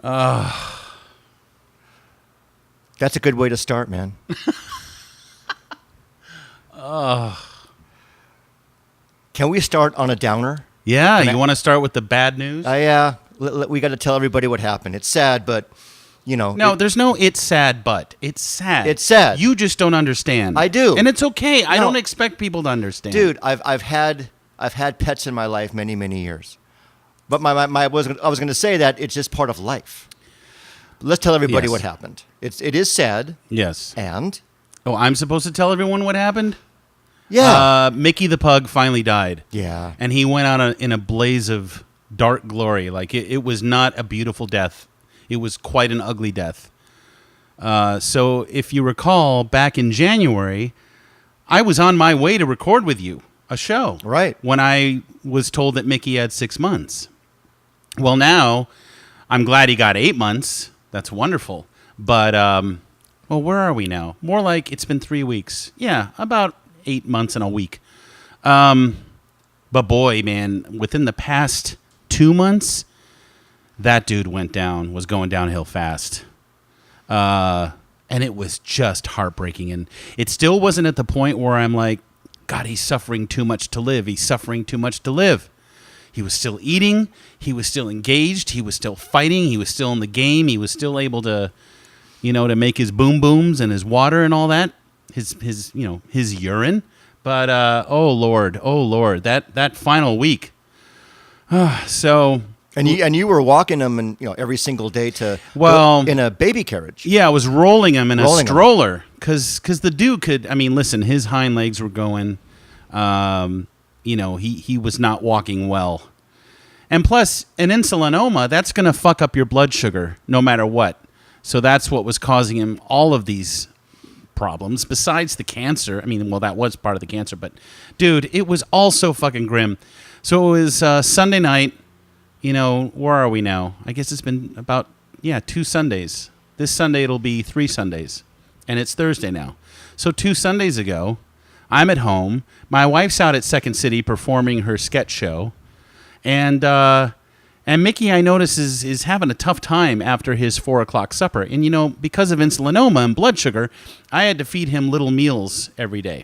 That's a good way to start, man. Can we start on a downer? Yeah, you want to start with the bad news? Yeah. We got to tell everybody what happened. It's sad, but, you know. No, there's no it's sad, but. It's sad. It's sad. You just don't understand. I do. And it's okay. I don't expect people to understand. Dude, I've had pets in my life many, many years. But I was going to say that it's just part of life. Let's tell everybody what happened. It is sad. Yes. And? Oh, I'm supposed to tell everyone what happened? Yeah. Mickey the pug finally died. Yeah. And he went out in a blaze of dark glory. Like, it was not a beautiful death. It was quite an ugly death. So if you recall, back in January, I was on my way to record with you a show. Right. When I was told that Mickey had 6 months. Well, now, I'm glad he got 8 months. That's wonderful. But, well, where are we now? More like it's been 3 weeks. Yeah, about 8 months and a week. But boy, man, within the past 2 months, that dude was going downhill fast. And it was just heartbreaking. And it still wasn't at the point where I'm like, God, he's suffering too much to live. He's suffering too much to live. He was still eating. He was still engaged. He was still fighting. He was still in the game. He was still able to, to make his boom booms and his water and all that. His urine. But, oh Lord, that final week. So. And you were walking him and every single day in a baby carriage. Yeah, I was rolling him in a stroller because the dude could. I mean, listen, his hind legs were going. He was not walking well, and plus an insulinoma that's going to fuck up your blood sugar no matter what. So that's what was causing him all of these problems besides the cancer. I mean, well, that was part of the cancer, but dude, it was all so fucking grim. So it was Sunday night. Where are we now? I guess it's been about, 2 Sundays. This Sunday it'll be 3 Sundays. And it's Thursday now. So 2 Sundays ago, I'm at home. My wife's out at Second City performing her sketch show. And Mickey, I notice, is having a tough time after his 4 o'clock supper. And, because of insulinoma and blood sugar, I had to feed him little meals every day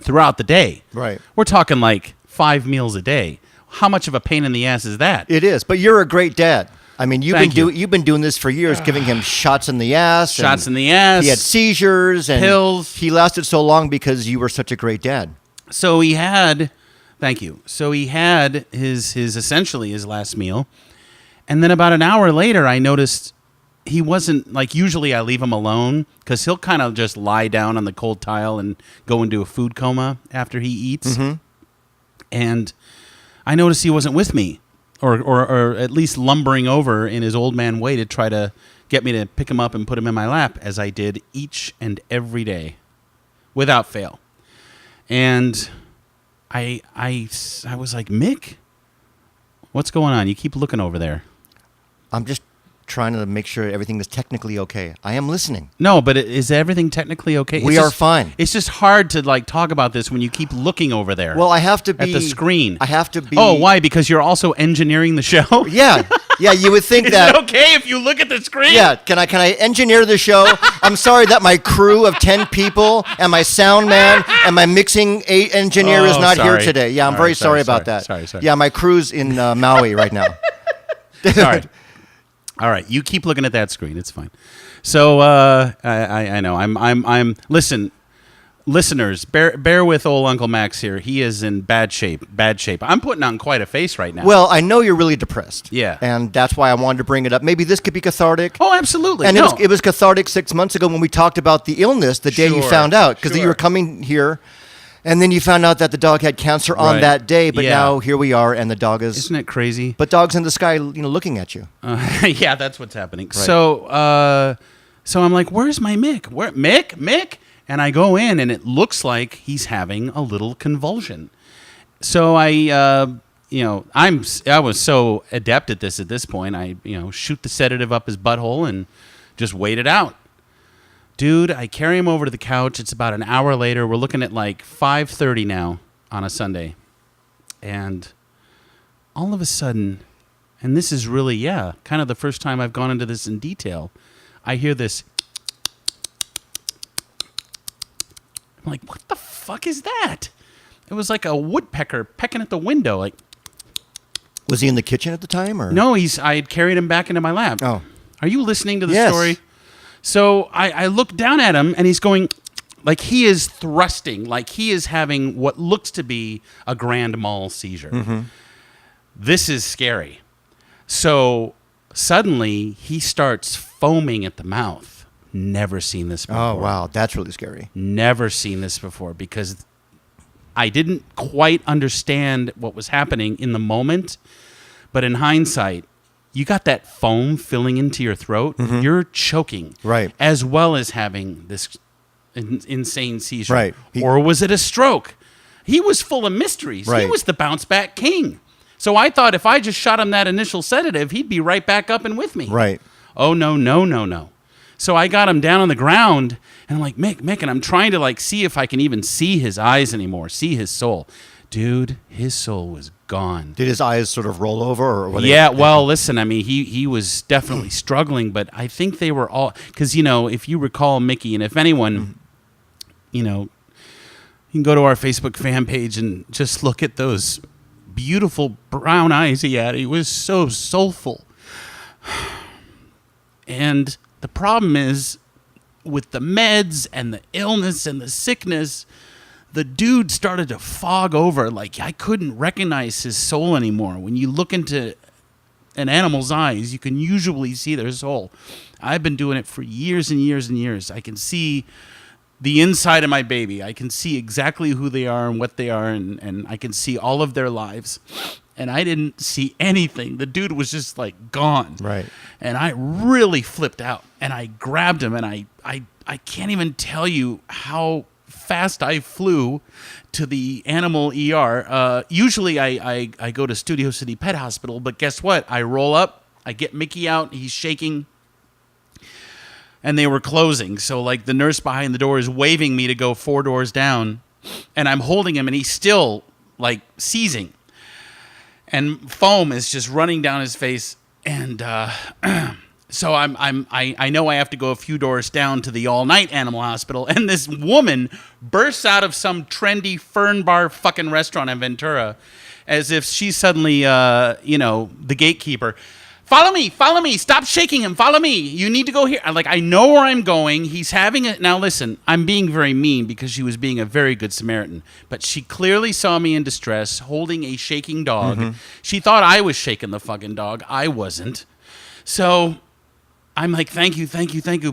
throughout the day. Right. We're talking like 5 meals a day. How much of a pain in the ass is that? It is, but you're a great dad. I mean, you've been doing this for years, giving him shots in the ass. Shots in the ass. He had seizures and pills. He lasted so long because you were such a great dad. So he had, thank you. So he had his essentially his last meal, and then about an hour later, I noticed he wasn't like usually. I leave him alone because he'll kind of just lie down on the cold tile and go into a food coma after he eats, and I noticed he wasn't with me, or at least lumbering over in his old man way to try to get me to pick him up and put him in my lap, as I did each and every day, without fail. And I was like, Mick, what's going on? You keep looking over there. I'm just trying to make sure everything is technically okay. I am listening. No, but is everything technically okay? We are fine. It's just hard to talk about this when you keep looking over there. Well, I have to be at the screen. I have to be. Oh, why? Because you're also engineering the show? Yeah. You would think is that. Is it okay if you look at the screen? Yeah. Can I engineer the show? I'm sorry that my crew of 10 people and my sound man and my mixing engineer is not here today. Yeah, I'm very sorry about that. Sorry. Yeah, my crew's in Maui right now. Sorry. All right, you keep looking at that screen. It's fine. So I know I'm. Listen, listeners, bear with old Uncle Max here. He is in bad shape. I'm putting on quite a face right now. Well, I know you're really depressed. Yeah, and that's why I wanted to bring it up. Maybe this could be cathartic. Oh, absolutely. And it was cathartic 6 months ago when we talked about the illness the day you found out, because you were coming here. And then you found out that the dog had cancer on that day, but now here we are, and the dog is... Isn't it crazy? But dog's in the sky, looking at you. Yeah, that's what's happening. Right. So I'm like, where's my Mick? Where Mick? And I go in, and it looks like he's having a little convulsion. So I was so adept at this point. I shoot the sedative up his butthole and just wait it out. Dude, I carry him over to the couch. It's about an hour later. We're looking at like 5:30 now on a Sunday. And all of a sudden, and this is really, kind of the first time I've gone into this in detail. I hear this. I'm like, what the fuck is that? It was like a woodpecker pecking at the window. Like, was he in the kitchen at the time, or no? I had carried him back into my lap. Oh, are you listening to the yes. story? So I look down at him, and he's going, like he is thrusting, like he is having what looks to be a grand mal seizure. Mm-hmm. This is scary. So suddenly he starts foaming at the mouth. Never seen this before. Oh, wow. That's really scary. Never seen this before because I didn't quite understand what was happening in the moment. But in hindsight, you got that foam filling into your throat. Mm-hmm. You're choking. Right. As well as having this insane seizure. Right. Or was it a stroke? He was full of mysteries. Right. He was the bounce back king. So I thought if I just shot him that initial sedative, he'd be right back up and with me. Right. Oh, no. So I got him down on the ground, and I'm like, Mick, and I'm trying to like see if I can even see his eyes anymore, see his soul. Dude, his soul was gone. Did his eyes sort of roll over? Or were well, listen, I mean, he was definitely struggling, but I think they were all, because, if you recall Mickey, and if anyone, you can go to our Facebook fan page and just look at those beautiful brown eyes he had. He was so soulful. And the problem is, with the meds and the illness and the sickness, the dude started to fog over. Like, I couldn't recognize his soul anymore. When you look into an animal's eyes, you can usually see their soul. I've been doing it for years and years and years. I can see the inside of my baby. I can see exactly who they are and what they are, and I can see all of their lives. And I didn't see anything. The dude was just like gone. Right. And I really flipped out. And I grabbed him, and I can't even tell you how fast I flew to the animal ER. Usually I go to Studio City Pet Hospital, but guess what? I roll up, I get Mickey out, he's shaking, and they were closing. So like the nurse behind the door is waving me to go 4 doors down, and I'm holding him, and he's still like seizing. And foam is just running down his face, and so I know I have to go a few doors down to the all-night animal hospital, and this woman bursts out of some trendy Fern Bar fucking restaurant in Ventura, as if she's suddenly the gatekeeper. Follow me, stop shaking him, follow me, you need to go here. I know where I'm going. He's having it. Now listen, I'm being very mean because she was being a very good Samaritan, but she clearly saw me in distress holding a shaking dog. Mm-hmm. She thought I was shaking the fucking dog. I wasn't. So I'm like, thank you,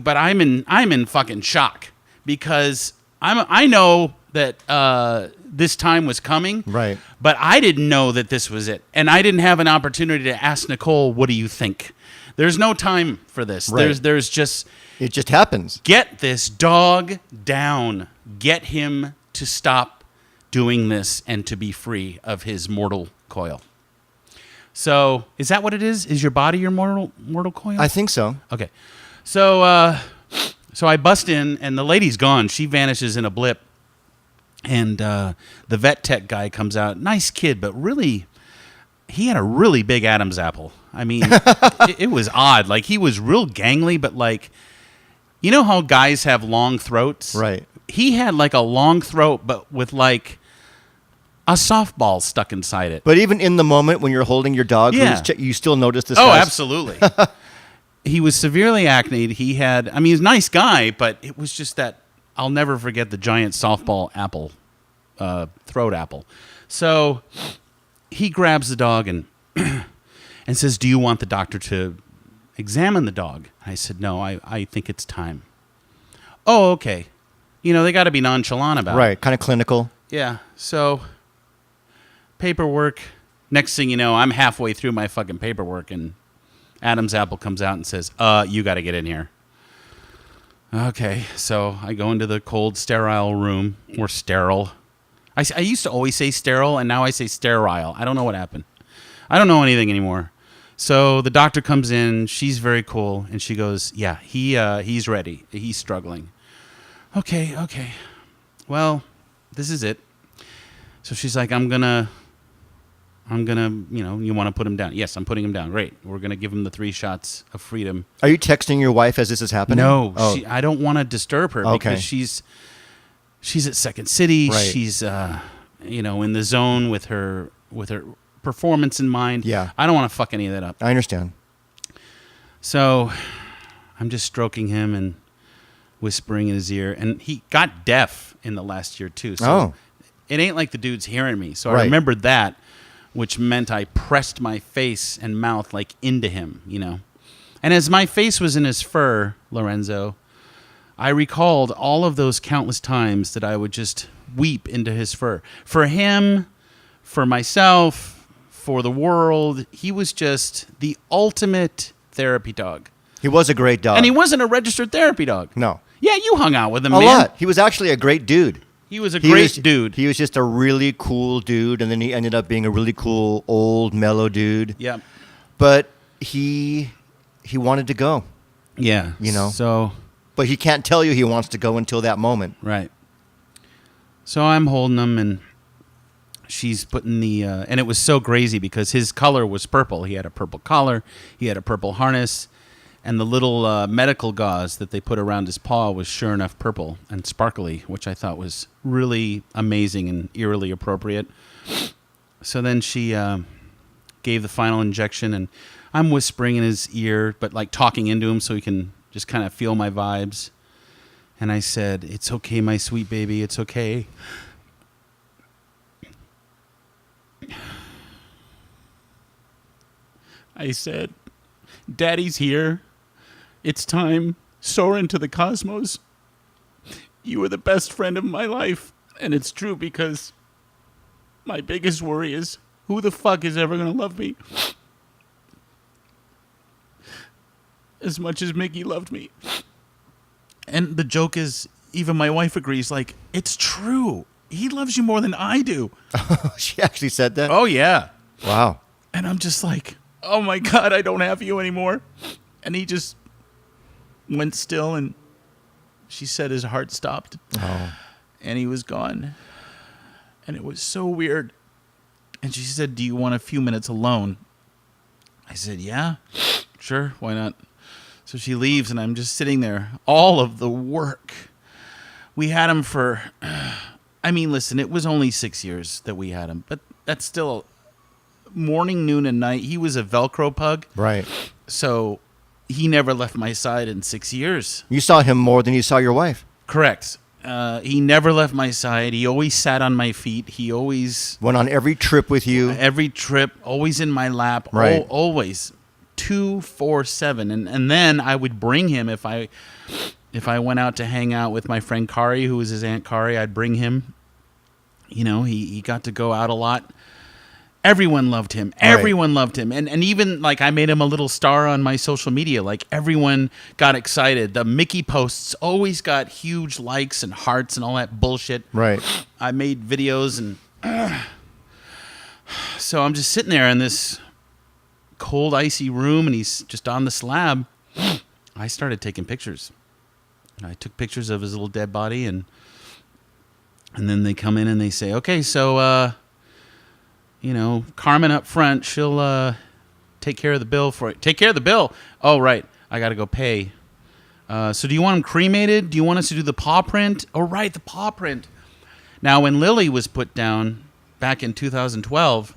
but I'm in fucking shock because I know that this time was coming, right? But I didn't know that this was it, and I didn't have an opportunity to ask Nicole, "What do you think?" There's no time for this. Right. There's just it just happens. Get this dog down. Get him to stop doing this and to be free of his mortal coil. So, is that what it is? Is your body your mortal coil? I think so. Okay. So I bust in, and the lady's gone. She vanishes in a blip. And the vet tech guy comes out. Nice kid, but really, he had a really big Adam's apple. I mean, it was odd. Like, he was real gangly, but like, you know how guys have long throats? Right. He had like a long throat, but with like a softball stuck inside it. But even in the moment when you're holding your dog, you still notice this. Oh, absolutely. He was severely acneed. He's a nice guy, but it was just that I'll never forget the giant softball apple, throat apple. So he grabs the dog and and says, "Do you want the doctor to examine the dog?" I said, "No, I think it's time." Oh, okay. They got to be nonchalant about it. Right, kind of clinical. Yeah. So paperwork. Next thing you know, I'm halfway through my fucking paperwork, and Adam's apple comes out and says, you got to get in here. Okay, so I go into the cold, sterile room, or sterile. I used to always say sterile, and now I say sterile. I don't know what happened. I don't know anything anymore. So the doctor comes in. She's very cool, and she goes, yeah, he's ready. He's struggling. Okay. Well, this is it. So she's like, I'm going to I'm going to, you want to put him down. Yes, I'm putting him down. Great. We're going to give him the 3 shots of freedom. Are you texting your wife as this is happening? No, I don't want to disturb her because she's at Second City. Right. She's, in the zone with her performance in mind. Yeah. I don't want to fuck any of that up. I understand. So I'm just stroking him and whispering in his ear. And he got deaf in the last year, too. So it ain't like the dude's hearing me. So I remembered that, which meant I pressed my face and mouth like into him, And as my face was in his fur, Lorenzo, I recalled all of those countless times that I would just weep into his fur. For him, for myself, for the world, he was just the ultimate therapy dog. He was a great dog. And he wasn't a registered therapy dog. No. Yeah, you hung out with him, a man. lot. He was actually a great dude. He was a great dude. He was just a really cool dude, and then he ended up being a really cool, old, mellow dude. Yeah. But he wanted to go. Yeah. So... But he can't tell you he wants to go until that moment. Right. So I'm holding him, and she's putting the... and it was so crazy because his color was purple. He had a purple collar. He had a purple harness. And the little medical gauze that they put around his paw was sure enough purple and sparkly, which I thought was really amazing and eerily appropriate. So then she gave the final injection, and I'm whispering in his ear, but like talking into him so he can just kind of feel my vibes. And I said, "It's okay, my sweet baby. It's okay." I said, "Daddy's here. It's time. Soar into the cosmos. You were the best friend of my life." And it's true because my biggest worry is who the fuck is ever going to love me as much as Mickey loved me. And the joke is, even my wife agrees, like, it's true. He loves you more than I do. She actually said that? Oh, yeah. Wow. And I'm just like, oh my God, I don't have you anymore. And he just went still, and she said his heart stopped. Oh. And he was gone. And it was so weird. And she said, "Do you want a few minutes alone?" I said, "Yeah, sure, why not?" So she leaves, and I'm just sitting there. All of the work. We had him for, listen, it was only 6 years that we had him, but that's still morning, noon, and night. He was a Velcro pug. Right. So he never left my side in 6 years. You saw him more than you saw your wife. Correct. He never left my side. He always sat on my feet. He always... went on every trip with you. Every trip, always in my lap. Right. Always. 24/7. And then I would bring him if I went out to hang out with my friend Kari, who was his Aunt Kari. I'd bring him. He got to go out a lot. Everyone loved him. Everyone loved him. And even, like, I made him a little star on my social media. Like, everyone got excited. The Mickey posts always got huge likes and hearts and all that bullshit. Right. I made videos, and so I'm just sitting there in this cold, icy room, and he's just on the slab. I started taking pictures. I took pictures of his little dead body, and then they come in and they say, "Okay, so... Carmen up front, she'll take care of the bill for it." Take care of the bill? Oh, right. I got to go pay. So do you want him cremated? Do you want us to do the paw print? Oh, right, the paw print. Now, when Lily was put down back in 2012,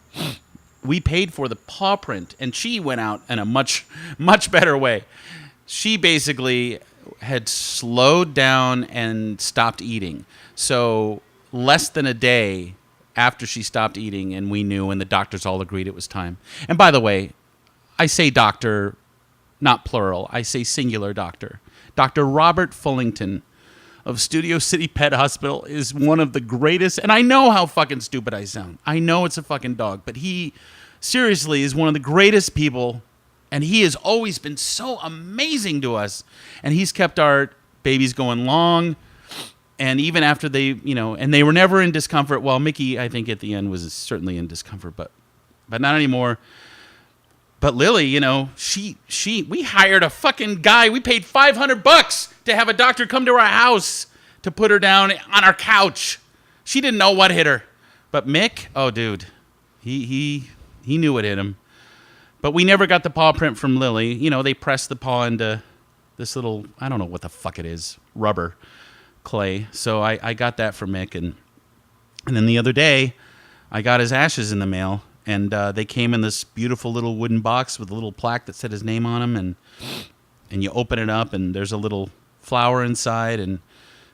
we paid for the paw print, and she went out in a much, much better way. She basically had slowed down and stopped eating. So less than a day after she stopped eating, and we knew, and the doctors all agreed it was time. And by the way, I say doctor, not plural. I say singular doctor. Dr. Robert Fullington of Studio City Pet Hospital is one of the greatest, and I know how fucking stupid I sound. I know it's a fucking dog, but he seriously is one of the greatest people, and he has always been so amazing to us. And he's kept our babies going long. And even after they, and they were never in discomfort. Well, Mickey, I think at the end was certainly in discomfort, but not anymore. But Lily, we hired a fucking guy. We paid $500 to have a doctor come to our house to put her down on our couch. She didn't know what hit her. But Mick, oh dude, he He knew what hit him. But we never got the paw print from Lily. You know, they pressed the paw into this little, I don't know what the fuck it is, rubber clay. So I got that for Mick. And then the other day, I got his ashes in the mail. And they came in this beautiful little wooden box with a little plaque that said his name on them. And you open it up, and there's a little flower inside, and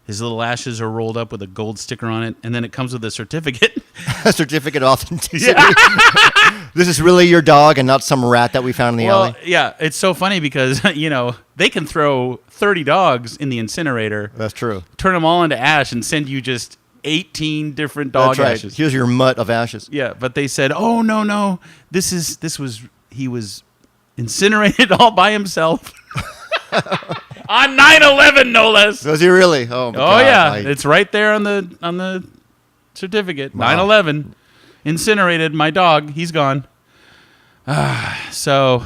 his little ashes are rolled up with a gold sticker on it. And then it comes with a certificate. A certificate of authenticity. Yeah. This is really your dog and not some rat that we found in the alley? Yeah, it's so funny because, you know, they can throw 30 dogs in the incinerator. That's true. Turn them all into ash and send you just 18 different dog ashes. Here's your mutt of ashes. Yeah, but they said, "Oh no, he was incinerated all by himself on 9/11, no less." Was he really? Oh, my God. Yeah, it's right there on the certificate. Wow. 9/11, incinerated my dog. He's gone. So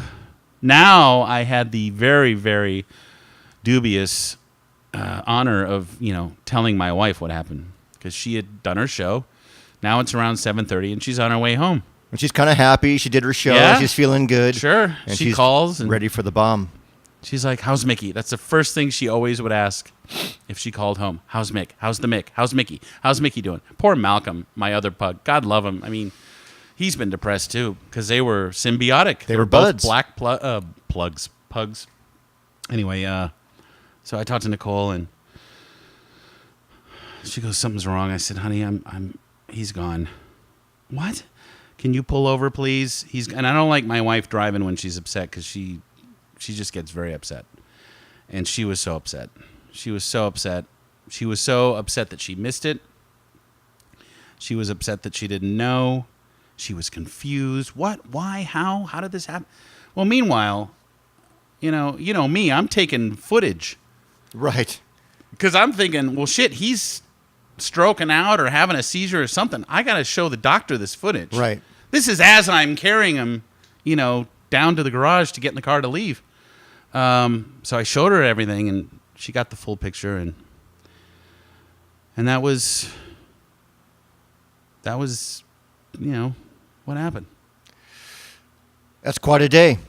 now I had the very, very dubious honor of telling my wife what happened. Because she had done her show. Now it's around 7:30, and she's on her way home. And she's kind of happy. She did her show. Yeah. She's feeling good. Sure. And she calls. And ready for the bomb. She's like, "How's Mickey?" That's the first thing she always would ask if she called home. "How's Mick? How's the Mick? How's Mickey? How's Mickey doing?" Poor Malcolm, my other pug. God love him. I mean, he's been depressed, too, because they were symbiotic. They were both buds. Black pugs. Anyway, so I talked to Nicole, and she goes, "Something's wrong." I said, "Honey, he's gone." "What? Can you pull over, please?" And I don't like my wife driving when she's upset because she just gets very upset. And she was so upset. She was so upset. She was so upset that she missed it. She was upset that she didn't know. She was confused. What? Why? How? How did this happen? Well, meanwhile, you know me, I'm taking footage. Right. Because I'm thinking, well, shit, he's stroking out or having a seizure or something. I got to show the doctor this footage. Right. This is as I'm carrying him, down to the garage to get in the car to leave. So I showed her everything, and she got the full picture, and that was, what happened. That's quite a day.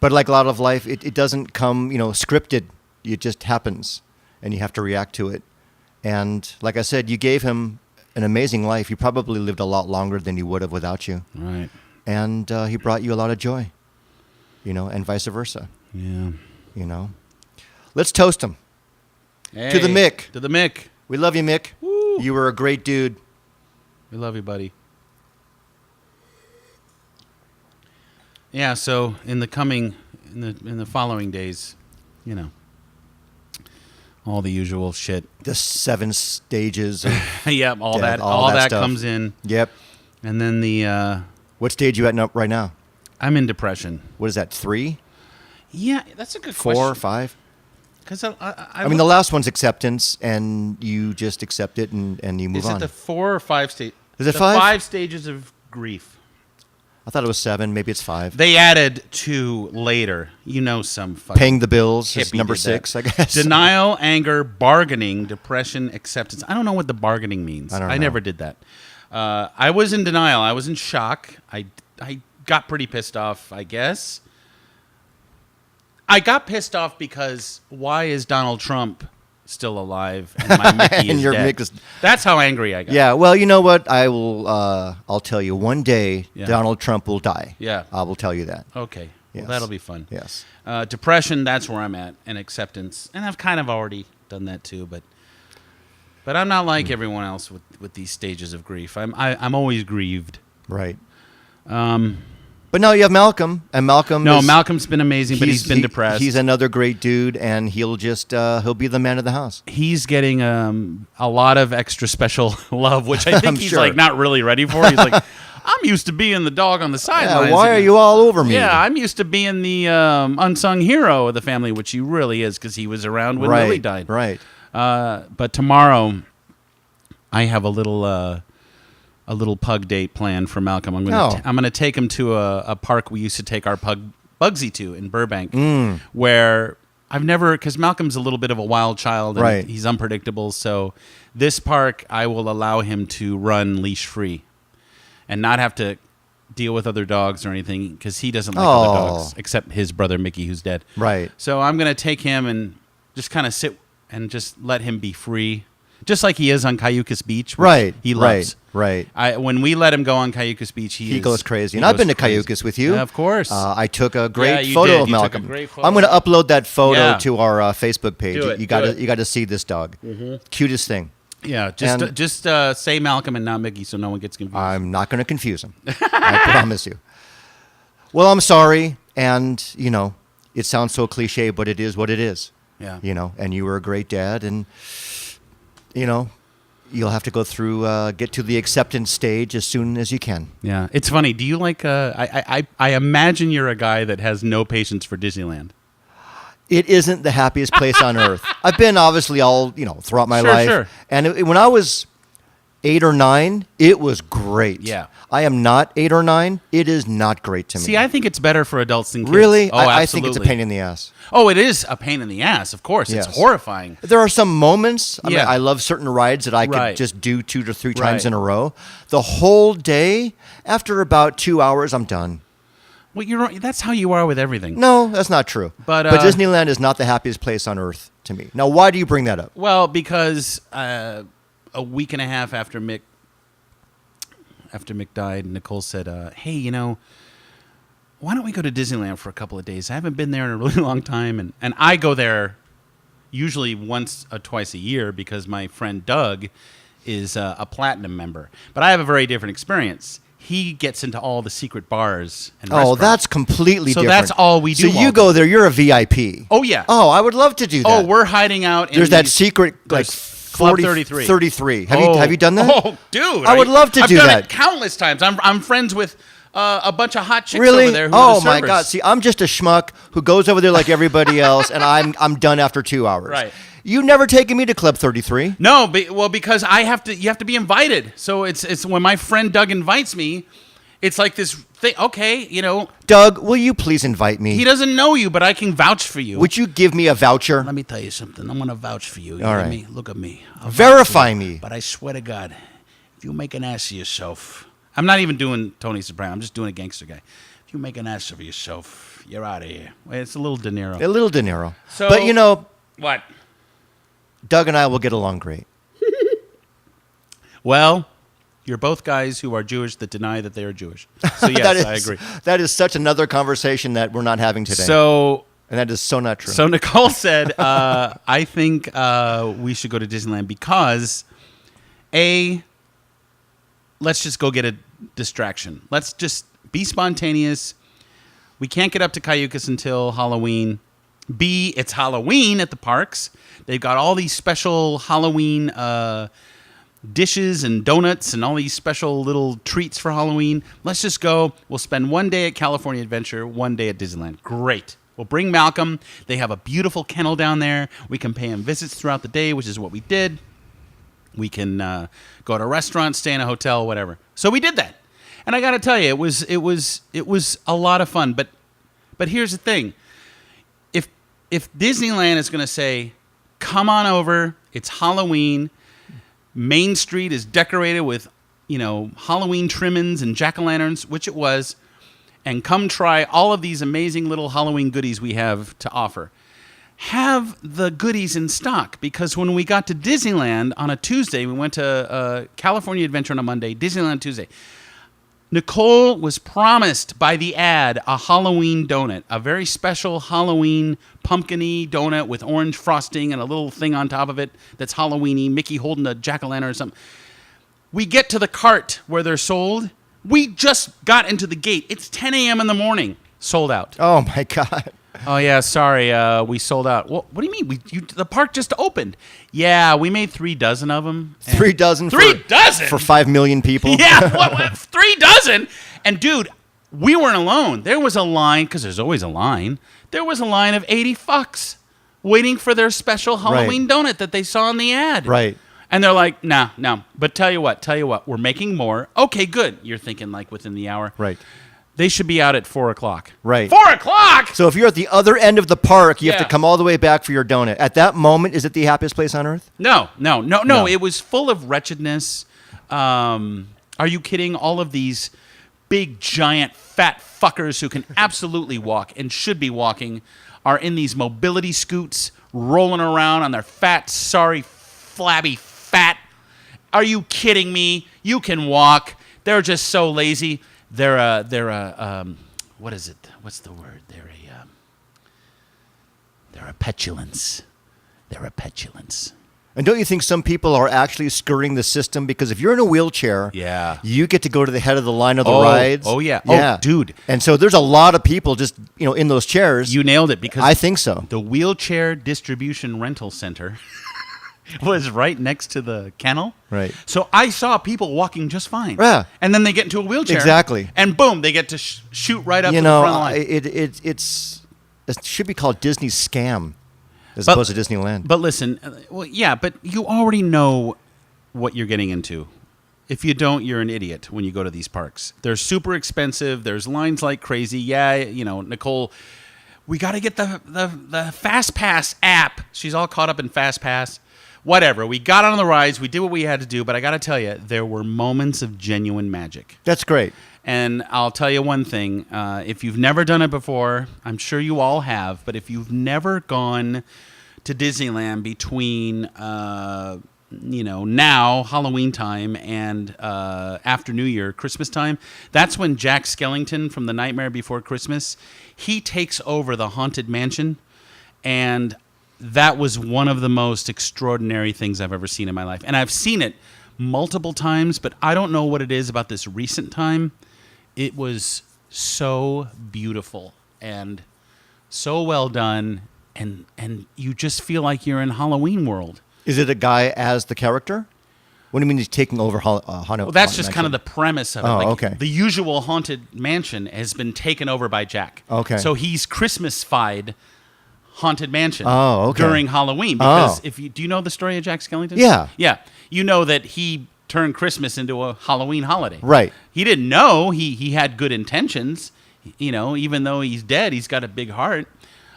But like a lot of life, it doesn't come, scripted. It just happens, and you have to react to it. And like I said, you gave him an amazing life. He probably lived a lot longer than he would have without you. Right. And he brought you a lot of joy, and vice versa. Yeah. Let's toast him. Hey, to the Mick. To the Mick. We love you, Mick. Woo. You were a great dude. We love you, buddy. Yeah, so in the following days, all the usual shit. The 7 stages of yep, all death, that all that stuff comes in. Yep. And then the what stage are you at right now? I'm in depression. What is that, 3? Yeah, that's a good 4 question. or 5? Because I mean, the last one's acceptance, and you just accept it and you move on. Is it the 4 or 5 stage? Is it 5? 5 stages of grief. I thought it was 7. Maybe it's 5. They added 2 later. Some fucking paying the bills is hippie number did 6, that. I guess. Denial, anger, bargaining, depression, acceptance. I don't know what the bargaining means. I don't know. Never did that. I was in denial. I was in shock. I got pretty pissed off, I guess. I got pissed off because why is Donald Trump still alive and my Mickey and is your dead? Mick is... That's how angry I got. Yeah, well, you know what? I'll tell you. One day, Donald Trump will die. Yeah. I will tell you that. Okay. Yes. Well, that'll be fun. Yes. Depression, that's where I'm at, and acceptance. And I've kind of already done that too, but I'm not like everyone else with these stages of grief. I'm always grieved. Right. But now you have Malcolm, and Malcolm's been amazing, but he's been depressed. He's another great dude, and he'll just he'll be the man of the house. He's getting a lot of extra special love, which I think he's sure. like not really ready for. He's like, I'm used to being the dog on the sidelines. Yeah, why are you all over me? Yeah, I'm used to being the unsung hero of the family, which he really is because he was around when Lily died. Right. But tomorrow, I have a little pug date planned for Malcolm. I'm gonna take him to a park we used to take our pug Bugsy to in Burbank, where I've never, because Malcolm's a little bit of a wild child and right. he's unpredictable. So this park, I will allow him to run leash free and not have to deal with other dogs or anything because he doesn't like other dogs except his brother Mickey, who's dead. Right. So I'm going to take him and just kind of sit and just let him be free, just like he is on Cayucas Beach. Which Right. He loves. Right. When we let him go on Cayucas Beach, he goes crazy. And I've been to Cayucas with you. Yeah, of course. I took a great you photo did. of You took Malcolm. a great photo. I'm going to upload that photo Yeah. to our Facebook page. Do it, You do got to see this dog. Cutest thing. Yeah, just say Malcolm and not Mickey so no one gets confused. I'm not going to confuse him. I promise you. Well, I'm sorry. And, it sounds so cliche, but it is what it is. Yeah. And you were a great dad. And, you'll have to go through, get to the acceptance stage as soon as you can. Yeah, it's funny. Do you like? I imagine you're a guy that has no patience for Disneyland. It isn't the happiest place on earth. I've been obviously all, throughout my life. Sure. And when I was 8 or 9, it was great. Yeah. I am not 8 or 9. It is not great to me. See, I think it's better for adults than kids. Really? Oh, I think it's a pain in the ass. Oh, it is a pain in the ass, of course. Yes. It's horrifying. There are some moments. I mean, Yeah. I love certain rides that I Right. could just do 2 to 3 times Right. in a row. The whole day, after about 2 hours, I'm done. Well, that's how you are with everything. No, that's not true. But, Disneyland is not the happiest place on earth to me. Now, why do you bring that up? Well, because a week and a half after Mick died, Nicole said, hey, why don't we go to Disneyland for a couple of days? I haven't been there in a really long time. And I go there usually once or twice a year because my friend Doug is a platinum member. But I have a very different experience. He gets into all the secret bars and restaurants. That's completely different. So that's all we do. So you go there, you're a VIP. Oh, yeah. Oh, I would love to do that. Oh, we're hiding out in There's that secret, like, Club 33. 33. Have you done that? Oh, dude. I would love to do I've done that. it countless times. I'm friends with a bunch of hot chicks Really? over there who are Oh the my servers. God! See, I'm just a schmuck who goes over there like everybody else, and I'm done after 2 hours. Right. You've never taken me to Club 33. No, because you have to be invited. So it's when my friend Doug invites me, it's like this thing. Okay, Doug, will you please invite me? he doesn't know you, but I can vouch for you. Would you give me a voucher? Let me tell you something. I'm going to vouch for you. All Look at right. me. Look at me. I'll Verify vouch for you. me. But I swear to God, if you make an ass of yourself, I'm not even doing Tony Soprano. I'm just doing a gangster guy. If you make an ass of yourself, you're out of here. Well, it's a little De Niro. A little De Niro. So- But What? Doug and I will get along great. Well, you're both guys who are Jewish that deny that they are Jewish. So yes, I agree. That is such another conversation that we're not having today. So and that is so not true. So Nicole said, I think we should go to Disneyland because, let's just go get a distraction. Let's just be spontaneous. We can't get up to Cayucas until Halloween. B, it's Halloween at the parks. They've got all these special Halloween dishes and donuts and all these special little treats for Halloween. Let's just go. We'll spend one day at California Adventure, one day at Disneyland. Great. We'll bring Malcolm. They have a beautiful kennel down there. We can pay him visits throughout the day, which is what we did. We can go to restaurants, stay in a hotel, whatever. So we did that. And I got to tell you, it was a lot of fun. But here's the thing. If Disneyland is going to say, come on over, it's Halloween, Main Street is decorated with, Halloween trimmings and jack-o'-lanterns, which it was, and come try all of these amazing little Halloween goodies we have to offer. Have the goodies in stock, because when we got to Disneyland on a Tuesday, we went to California Adventure on a Monday, Disneyland Tuesday. Nicole was promised by the ad a Halloween donut, a very special Halloween pumpkin-y donut with orange frosting and a little thing on top of it that's Halloween-y, Mickey holding a jack-o'-lantern or something. We get to the cart where they're sold. We just got into the gate. It's 10 a.m. in the morning. Sold out. Oh, my God. Oh, yeah, sorry, we sold out. Well, what do you mean? The park just opened. Yeah, we made 3 dozen of them. 3 dozen? 3 dozen? For 5 million people? Yeah, what, 3 dozen? And, dude, we weren't alone. There was a line, because there's always a line. There was a line of 80 fucks waiting for their special Halloween donut that they saw in the ad. Right. And they're like, no. But tell you what, we're making more. Okay, good. You're thinking like within the hour. Right. They should be out at 4 o'clock. Right. 4 o'clock? So if you're at the other end of the park, you have Yeah. to come all the way back for your donut. At that moment, is it the happiest place on earth? No. No. It was full of wretchedness. Are you kidding? All of these big, giant, fat fuckers who can absolutely walk and should be walking are in these mobility scoots, rolling around on their fat, sorry, flabby fat. Are you kidding me? You can walk. They're just so lazy. They're what is it? What's the word? They're a petulance. They're a petulance. And don't you think some people are actually skirting the system? Because if you're in a wheelchair, you get to go to the head of the line of the rides. Oh, yeah. Yeah. Oh, dude. And so there's a lot of people just, in those chairs. You nailed it, because I think so. The wheelchair distribution rental center was right next to the kennel. Right. So I saw people walking just fine. Yeah. And then they get into a wheelchair. Exactly. And boom, they get to shoot right up to the front line. It should be called Disney Scam as opposed to Disneyland. But listen, but you already know what you're getting into. If you don't, you're an idiot when you go to these parks. They're super expensive. There's lines like crazy. Yeah, Nicole, we got to get the Fast Pass app. She's all caught up in Fast Pass. Whatever. We got on the rides. We did what we had to do. But I got to tell you, there were moments of genuine magic. That's great. And I'll tell you one thing. If you've never done it before, I'm sure you all have. But if you've never gone to Disneyland between, now, Halloween time, and after New Year, Christmas time, that's when Jack Skellington from The Nightmare Before Christmas, he takes over the Haunted Mansion. And that was one of the most extraordinary things I've ever seen in my life. And I've seen it multiple times, but I don't know what it is about this recent time. It was so beautiful and so well done, and you just feel like you're in Halloween world. Is it a guy as the character? What do you mean he's taking over Haunted? Well, that's just kind of the premise of it. Oh, okay. The usual Haunted Mansion has been taken over by Jack. Okay. So he's Christmas-fied Haunted Mansion okay. during Halloween. Because do you know the story of Jack Skellington? Yeah. Yeah. You know that he turned Christmas into a Halloween holiday. Right. He didn't know. He had good intentions. Even though he's dead, he's got a big heart.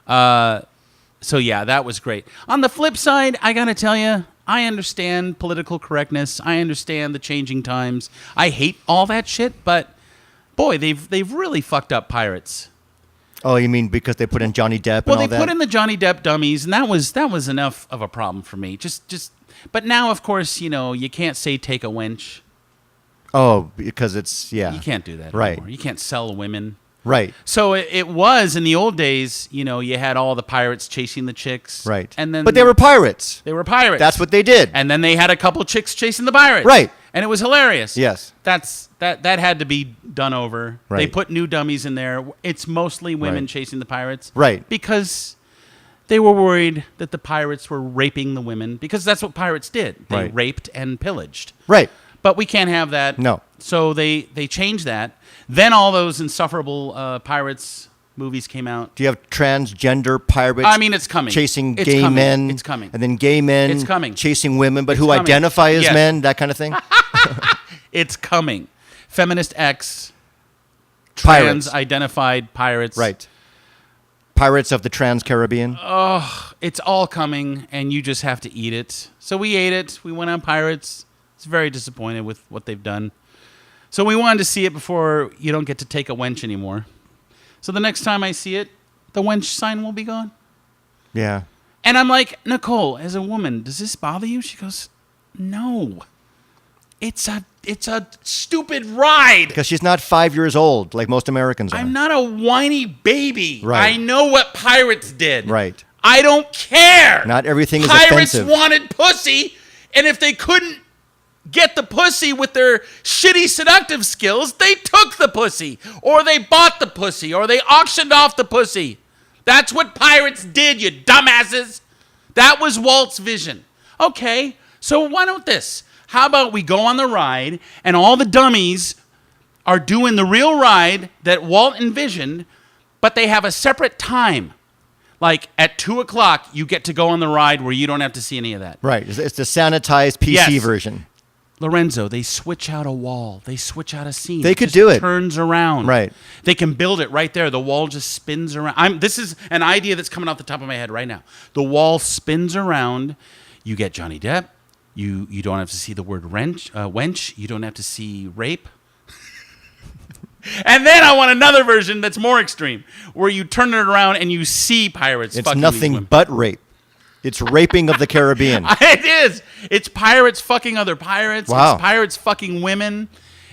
So yeah, that was great. On the flip side, I got to tell you, I understand political correctness. I understand the changing times. I hate all that shit, but boy, they've really fucked up pirates. Oh, you mean because they put in Johnny Depp and all that? Well, they put in the Johnny Depp dummies, and that was enough of a problem for me. But now, of course, you can't say take a wench. Oh, because it's, yeah. You can't do that right. anymore. You can't sell women. Right. So it was, in the old days, you had all the pirates chasing the chicks. Right. And then but they were pirates. They were pirates. That's what they did. And then they had a couple chicks chasing the pirates. Right. And it was hilarious. Yes. That had to be done over. Right. They put new dummies in there. It's mostly women Right. chasing the pirates. Right. Because they were worried that the pirates were raping the women, because that's what pirates did. They Right. raped and pillaged. Right. But we can't have that. No. So they changed that. Then all those insufferable pirates movies came out. Do you have transgender pirates? I mean, it's coming. Chasing It's gay coming. men. It's coming. And then gay men It's coming. chasing women, but It's who coming. identify as Yes. men, that kind of thing? It's coming. Feminist X. Pirates. Trans-identified pirates. Right. Pirates of the Trans-Caribbean. It's all coming, and you just have to eat it. So we ate it. We went on Pirates. It's very disappointed with what they've done. So we wanted to see it before you don't get to take a wench anymore. So the next time I see it, the wench sign will be gone. Yeah. And I'm like, Nicole, as a woman, does this bother you? She goes, no. It's a stupid ride. Because she's not 5 years old like most Americans are. I'm not a whiny baby. Right. I know what pirates did. Right. I don't care. Not everything is Pirates offensive. wanted pussy, and if they couldn't get the pussy with their shitty seductive skills, they took the pussy, or they bought the pussy, or they auctioned off the pussy. That's what pirates did, you dumbasses. That was Walt's vision. Okay, so why don't this? How about we go on the ride, and all the dummies are doing the real ride that Walt envisioned, but they have a separate time. Like at 2 o'clock, you get to go on the ride where you don't have to see any of that. Right. It's the sanitized PC Yes. version. Lorenzo, they switch out a wall. They switch out a scene. They could just do it. Turns around. Right. They can build it right there. The wall just spins around. This is an idea that's coming off the top of my head right now. The wall spins around. You get Johnny Depp. You don't have to see the word wench. You don't have to see rape. And then I want another version that's more extreme, where you turn it around and you see pirates It's fucking these nothing women. but rape. It's raping of the Caribbean. It is. It's pirates fucking other pirates. Wow. It's pirates fucking women.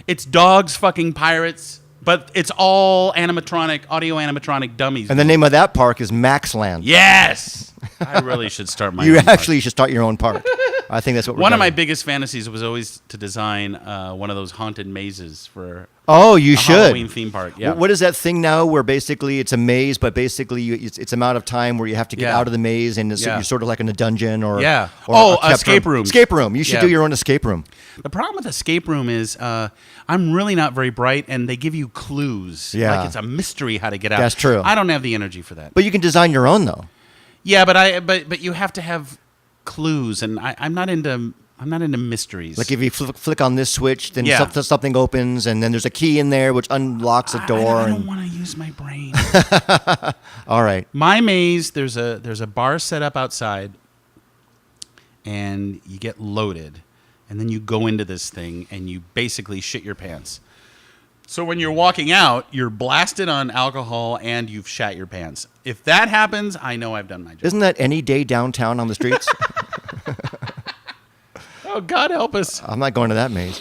It's dogs fucking pirates. But it's all animatronic, audio animatronic dummies. And the name of that park is Maxland. Yes. I really should start my You own actually should start your own park. I think that's what we're One of doing. my biggest fantasies was always to design one of those haunted mazes for Oh, you a should. Halloween theme park. Yeah. What is that thing now where basically it's a maze, but basically it's amount of time where you have to get Yeah. out of the maze and it's, Yeah. you're sort of like in a dungeon or Yeah. or Oh, a kept escape room. room. Escape room. You should Yeah. do your own escape room. The problem with escape room is I'm really not very bright, and they give you clues. Yeah. Like it's a mystery how to get out. That's true. I don't have the energy for that. But you can design your own though. Yeah, but you have to have clues, and I'm not into mysteries. Like if you flick on this switch, then Yeah. something opens, and then there's a key in there which unlocks a door. I don't and want to use my brain. all right. My maze, there's a bar set up outside, and you get loaded, and then you go into this thing, and you basically shit your pants. So when you're walking out, you're blasted on alcohol, and you've shat your pants. If that happens, I know I've done my job. Isn't that any day downtown on the streets? Oh, God help us. I'm not going to that maze.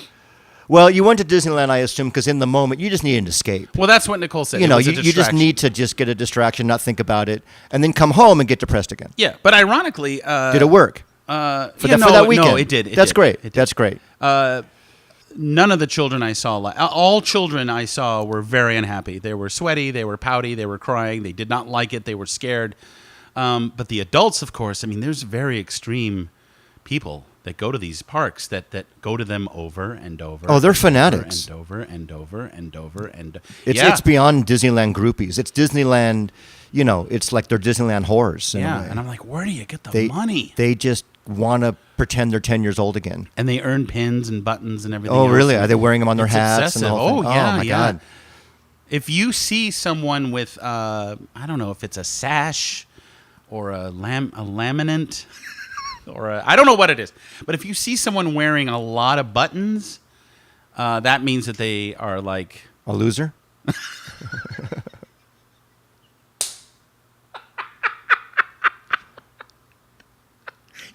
Well, you went to Disneyland, I assume, because in the moment you just need an escape. Well, that's what Nicole said. You It know, was a you just distraction. need to just get a distraction, not think about it, and then come home and get depressed again. Yeah, but ironically... Did it work? For For that weekend? No, it did. That's great. That's great. None of the children I saw, all children I saw were very unhappy. They were sweaty, they were pouty, they were crying, they did not like it, they were scared. But the adults, of course, I mean, there's very extreme people that go to these parks that go to them over and over. Oh, they're and fanatics. Over and over and over and over. It's beyond Disneyland groupies. It's Disneyland, you know, it's like they're Disneyland whores. in a Yeah, way. and I'm like, where do you get the money? They just want to pretend they're 10 years old again. And they earn pins and buttons and everything. Oh, else. really? Are they wearing them on their It's hats? And the excessive. whole thing? Oh, yeah, my yeah. God. If you see someone with, I don't know if it's a sash or a laminate or I don't know what it is, but if you see someone wearing a lot of buttons, that means that they are like A loser?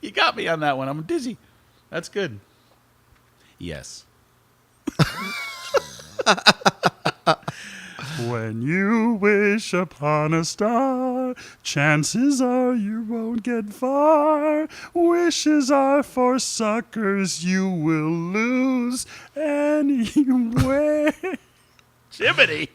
You got me on that one. I'm dizzy. That's good. Yes. When you wish upon a star, chances are you won't get far. Wishes are for suckers, you will lose anyway. Jiminy.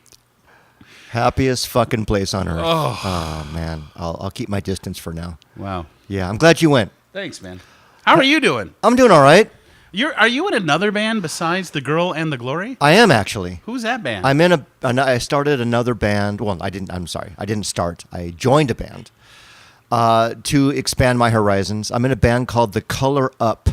Happiest fucking place on earth. Oh. Oh, man. I'll keep my distance for now. Wow. Yeah, I'm glad you went. Thanks, man. How are you doing? I'm doing all right. Are you in another band besides The Girl and the Glory? I am actually. Who's that band? I'm in I started another band. Well, I didn't start. I joined a band to expand my horizons. I'm in a band called The Color Up.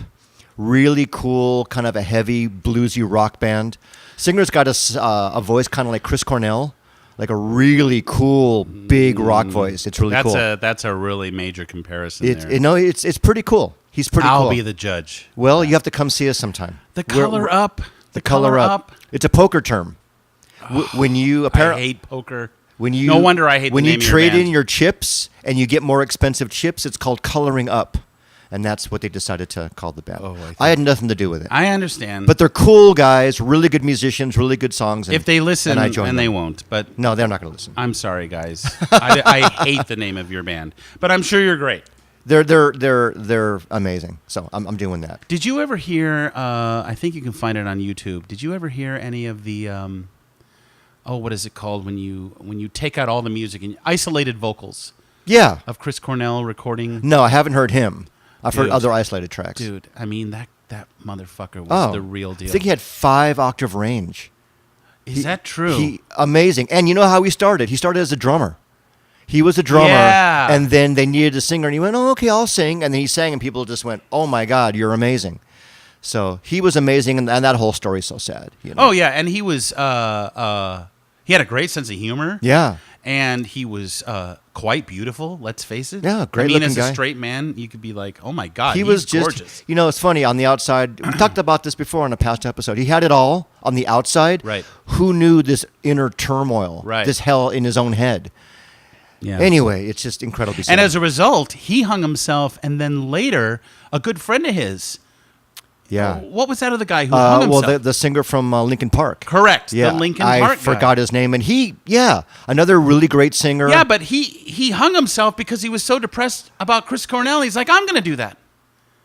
Really cool, kind of a heavy bluesy rock band. Singer's got a voice kind of like Chris Cornell, like a really cool big rock voice. It's really cool. That's a really major comparison there. It's pretty cool. He's pretty cool. I'll be the judge. Well, you have to come see us sometime. The Color Up. The Color Up. It's a poker term. When you I apparently hate poker. no wonder I hate when the you name of your trade band. in your chips and you get more expensive chips, it's called coloring up, and that's what they decided to call the band. Oh, I had nothing to do with it. I understand. But they're cool guys, really good musicians, really good songs. And, if they listen, and I joined and them. they won't. But No, they're not going to listen. I'm sorry, guys. I hate the name of your band. But I'm sure you're great. They're amazing. So I'm doing that. Did you ever hear? I think you can find it on YouTube. Did you ever hear any of the? What is it called when you take out all the music and isolated vocals Yeah. of Chris Cornell recording? No, I haven't heard him. I've heard Dude. other isolated tracks. Dude, I mean that motherfucker was the real deal. I think he had 5-octave range. Is that true? Amazing. And you know how he started? He started as a drummer. He was a drummer, Yeah. and then they needed a singer, and he went, "Oh, okay, I'll sing." And then he sang, and people just went, "Oh my God, you're amazing." So he was amazing, and that whole story's so sad. You know? Oh yeah, and he was he had a great sense of humor. Yeah. And he was quite beautiful, let's face it. Yeah, great-looking as guy. a straight man, you could be like, oh, my God, He was just gorgeous. You know, it's funny. On the outside, we talked about this before on a past episode. He had it all on the outside. Right. Who knew this inner turmoil, Right. this hell in his own head? Yeah. Anyway, it's just incredibly sad. And as a result, he hung himself, and then later, a good friend of his. yeah. What was that other guy who hung himself? Well, the singer from Linkin Park. Correct. Yeah, The Linkin I Park forgot guy. his name, and another really great singer. Yeah, but he hung himself because he was so depressed about Chris Cornell. He's like, I'm going to do that.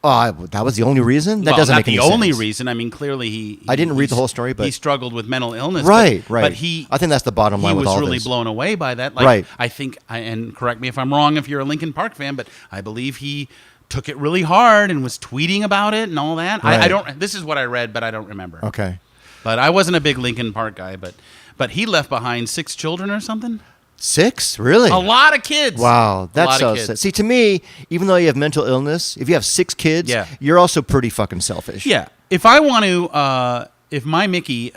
That was the only reason. That Well, doesn't not make any the sense. only reason. I mean, clearly he I didn't read the whole story, but he struggled with mental illness. Right. But I think that's the bottom line he with was all really this. blown away by that. Like, Right. I think, and correct me if I'm wrong if you're a Linkin Park fan, but I believe he took it really hard and was tweeting about it and all that. I Right. don't. This is what I read, but I don't remember. Okay. But I wasn't a big Linkin Park guy. But he left behind 6 children or something. 6? Really? A lot of kids. Wow, that's lot so of kids. sad. See, to me, even though you have mental illness, if you have 6 kids, Yeah. you're also pretty fucking selfish. Yeah. If I want to, if my Mickey,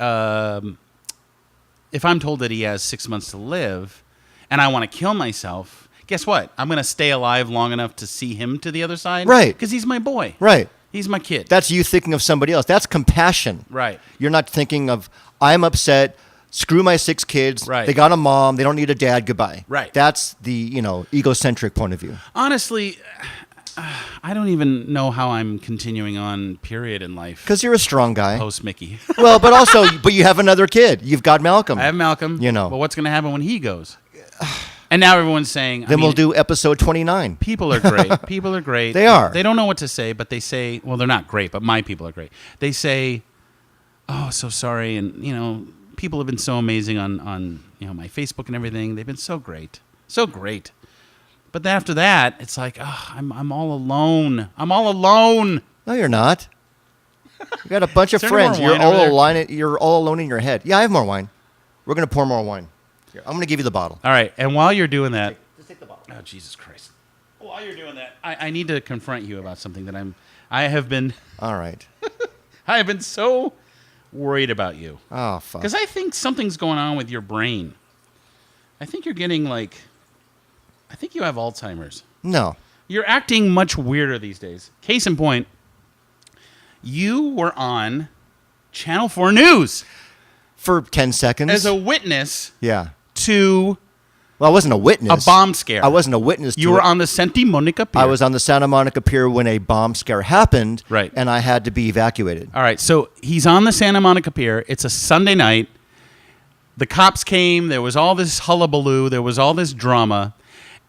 if I'm told that he has 6 months to live and I want to kill myself, guess what? I'm going to stay alive long enough to see him to the other side. Right. Because he's my boy. Right. He's my kid. That's you thinking of somebody else. That's compassion. Right. You're not thinking of, I'm upset, screw my 6 kids. Right. They got a mom. They don't need a dad. Goodbye. Right. That's the, egocentric point of view. Honestly, I don't even know how I'm continuing on, period, in life. Because you're a strong guy. Post Mickey. Well, but also, but you have another kid. You've got Malcolm. I have Malcolm. You know. But what's going to happen when he goes? And now everyone's saying... Then we'll do episode 29. People are great. People are great. They are. They don't know what to say, but they say... Well, they're not great, but my people are great. They say, oh, so sorry. And, people have been so amazing on my Facebook and everything. They've been so great. So great. But then after that, it's like, I'm all alone. I'm all alone. No, you're not. You got a bunch of Is there any friends. more You're wine over there? you're all alone in your head. Yeah, I have more wine. We're going to pour more wine. Here, I'm going to give you the bottle. All right. And while you're doing that... Just take the bottle. Oh, Jesus Christ. While you're doing that, I need to confront you about something that I have been All right. so worried about you. Oh, fuck. Because I think something's going on with your brain. I think you're getting I think you have Alzheimer's. No. You're acting much weirder these days. Case in point, you were on Channel 4 News For 10 seconds. as a witness Yeah. to Well, I wasn't a witness. a bomb scare. I wasn't a witness to You were it. on the Santa Monica Pier. I was on the Santa Monica Pier when a bomb scare happened. Right. And I had to be evacuated. All right, so he's on the Santa Monica Pier. It's a Sunday night. The cops came. There was all this hullabaloo. There was all this drama.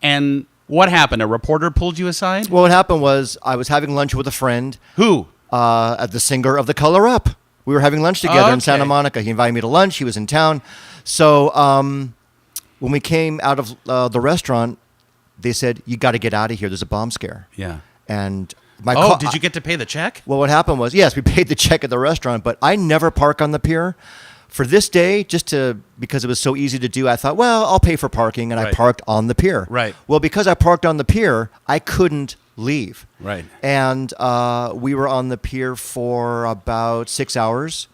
And what happened? A reporter pulled you aside? Well, what happened was I was having lunch with a friend, Who? at the singer of The Color Up. We were having lunch together in Santa Okay. Monica. He invited me to lunch. He was in town. So when we came out of the restaurant, they said, you got to get out of here. There's a bomb scare. Yeah. And my Oh, car- did you get to pay the check? Well, what happened was, yes, we paid the check at the restaurant, but I never park on the pier. For this day, because it was so easy to do, I thought, well, I'll pay for parking, and I Right. parked on the pier. Right. Well, because I parked on the pier, I couldn't leave. Right. And we were on the pier for about 6 hours.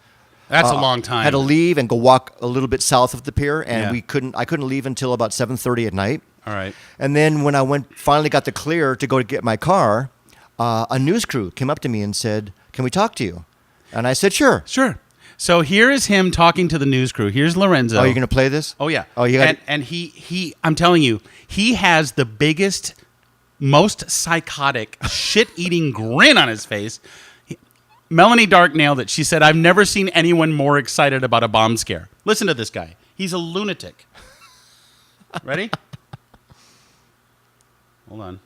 That's a long time. Had to leave and go walk a little bit south of the pier, and Yeah. I couldn't leave until about 7:30 at night. All right. And then when I finally got the clear to go to get my car, a news crew came up to me and said, "Can we talk to you?" And I said, "Sure." Sure. So here is him talking to the news crew. Here's Lorenzo. Oh, you're gonna play this? Oh, yeah. Oh, you got and he I'm telling you, he has the biggest, most psychotic, shit-eating grin on his face. Melanie Dark nailed it. She said, I've never seen anyone more excited about a bomb scare. Listen to this guy. He's a lunatic. Ready? Hold on.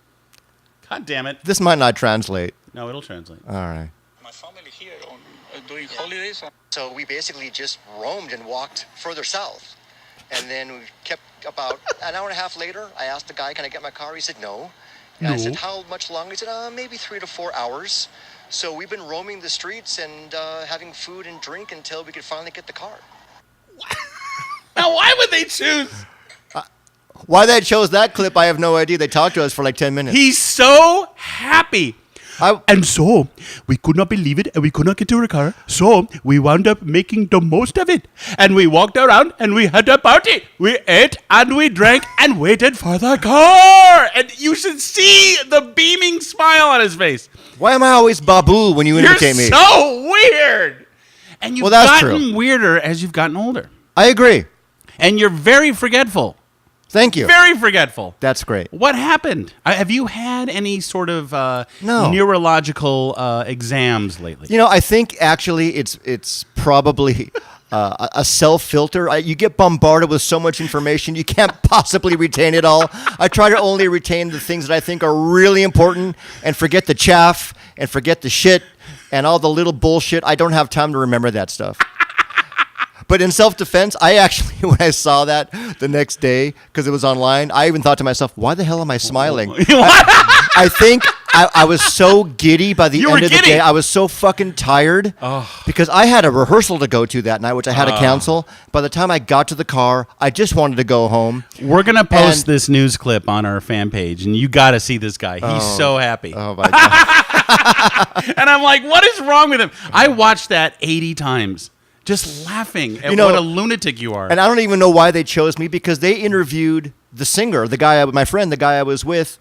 God damn it. This might not translate. No, it'll translate. All right. My family here on doing holidays. So we basically just roamed and walked further south. And then we kept about an hour and a half later, I asked the guy, can I get my car? He said, no. And I said, how much longer? He said, maybe 3 to 4 hours. So we've been roaming the streets and having food and drink until we could finally get the car. Now, why would they choose? Why they chose that clip, I have no idea. They talked to us for like 10 minutes. He's so happy. And so we could not believe it, and we could not get to our car. So we wound up making the most of it. And we walked around and we had a party. We ate and we drank and waited for the car. And you should see the beaming smile on his face. Why am I always Babu when you imitate me? You're so weird. And you've gotten weirder as you've gotten older. I agree. And you're very forgetful. Thank you. Very forgetful. That's great. What happened? Have you had any sort of neurological exams lately? You know, I think actually it's probably a self-filter. You get bombarded with so much information, you can't possibly retain it all. I try to only retain the things that I think are really important and forget the chaff and forget the shit and all the little bullshit. I don't have time to remember that stuff. But in self-defense, I actually, when I saw that the next day, because it was online, I even thought to myself, why the hell am I smiling? I think I was so giddy by the end of the day. I was so fucking tired because I had a rehearsal to go to that night, which I had to cancel. By the time I got to the car, I just wanted to go home. We're going to post this news clip on our fan page, and you got to see this guy. He's so happy. Oh, my God. And I'm like, what is wrong with him? I watched that 80 times. Just laughing at what a lunatic you are. And I don't even know why they chose me, because they interviewed the singer, the guy I was with,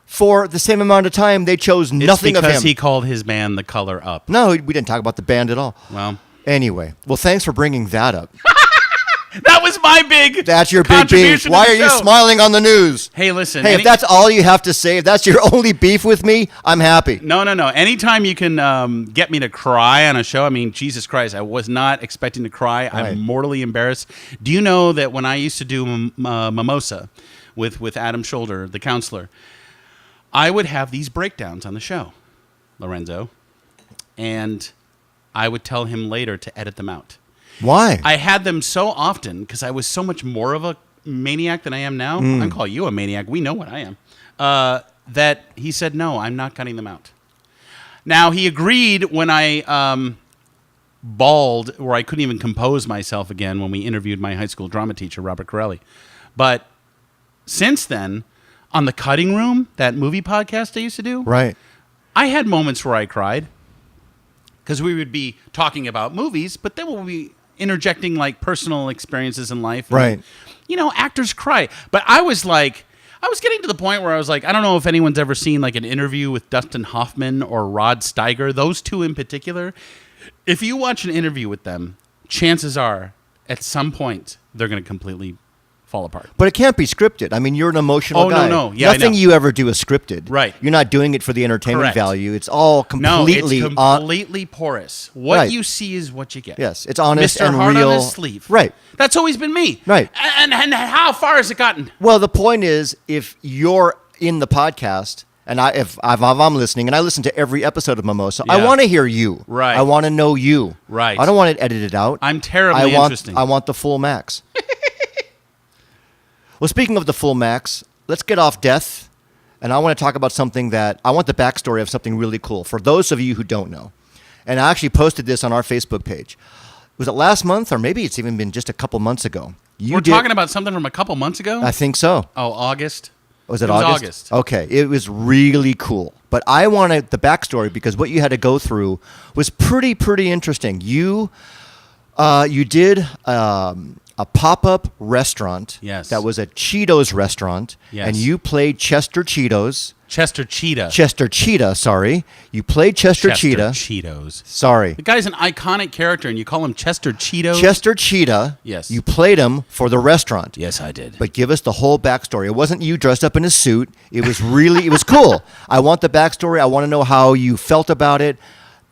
for the same amount of time. They chose nothing of him. It's because he called his band The Color Up. No, we didn't talk about the band at all. Well. Anyway. Well, thanks for bringing that up. That was my big That's your big beef. Why are you smiling on the news? Hey, listen. Hey, if that's all you have to say, if that's your only beef with me, I'm happy. No. Anytime you can get me to cry on a show, I mean, Jesus Christ, I was not expecting to cry. Right. I'm mortally embarrassed. Do you know that when I used to do Mimosa with Adam Shoulder, the counselor, I would have these breakdowns on the show, Lorenzo, and I would tell him later to edit them out. Why? I had them so often because I was so much more of a maniac than I am now. I can call you a maniac. We know what I am. That he said, no, I'm not cutting them out. Now, he agreed when I bawled, or I couldn't even compose myself again when we interviewed my high school drama teacher, Robert Corelli. But since then, on The Cutting Room, that movie podcast I used to do, right, I had moments where I cried because we would be talking about movies, but then we'll be interjecting like personal experiences in life. Right. And, actors cry. But I was getting to the point where I was like, I don't know if anyone's ever seen like an interview with Dustin Hoffman or Rod Steiger, those two in particular. If you watch an interview with them, chances are at some point they're going to completely fall apart. But it can't be scripted. I mean, you're an emotional guy. No. Yeah, nothing you ever do is scripted. Right. You're not doing it for the entertainment Correct. value. It's all completely... No, it's completely porous. What you see is what you get. Yes, it's honest Mr. and Heart real. on his sleeve. Right. That's always been me. Right. And how far has it gotten? Well, the point is, if you're in the podcast... And if I'm listening, and I listen to every episode of Mimosa, I want to hear you. Right. I want to know you. Right. I don't want it edited out. I'm terribly interesting. I want the full max. Well, speaking of the full max, let's get off death. And I want to talk about something I want the backstory of something really cool for those of you who don't know. And I actually posted this on our Facebook page. Was it last month, or maybe it's even been just a couple months ago? We're talking about something from a couple months ago? I think so. Oh, August? Was it August? Okay, it was really cool. But I wanted the backstory because what you had to go through was pretty interesting. You did a pop-up restaurant. Yes. That was a Cheetos restaurant. Yes. And you played Chester Cheetos. Chester Cheetah. Chester Cheetah, sorry. You played Chester Cheetah. Cheetos. Sorry. The guy's an iconic character, and you call him Chester Cheetos? Chester Cheetah. Yes. You played him for the restaurant. Yes, I did. But give us the whole backstory. It wasn't you dressed up in a suit. It was it was cool. I want the backstory. I want to know how you felt about it.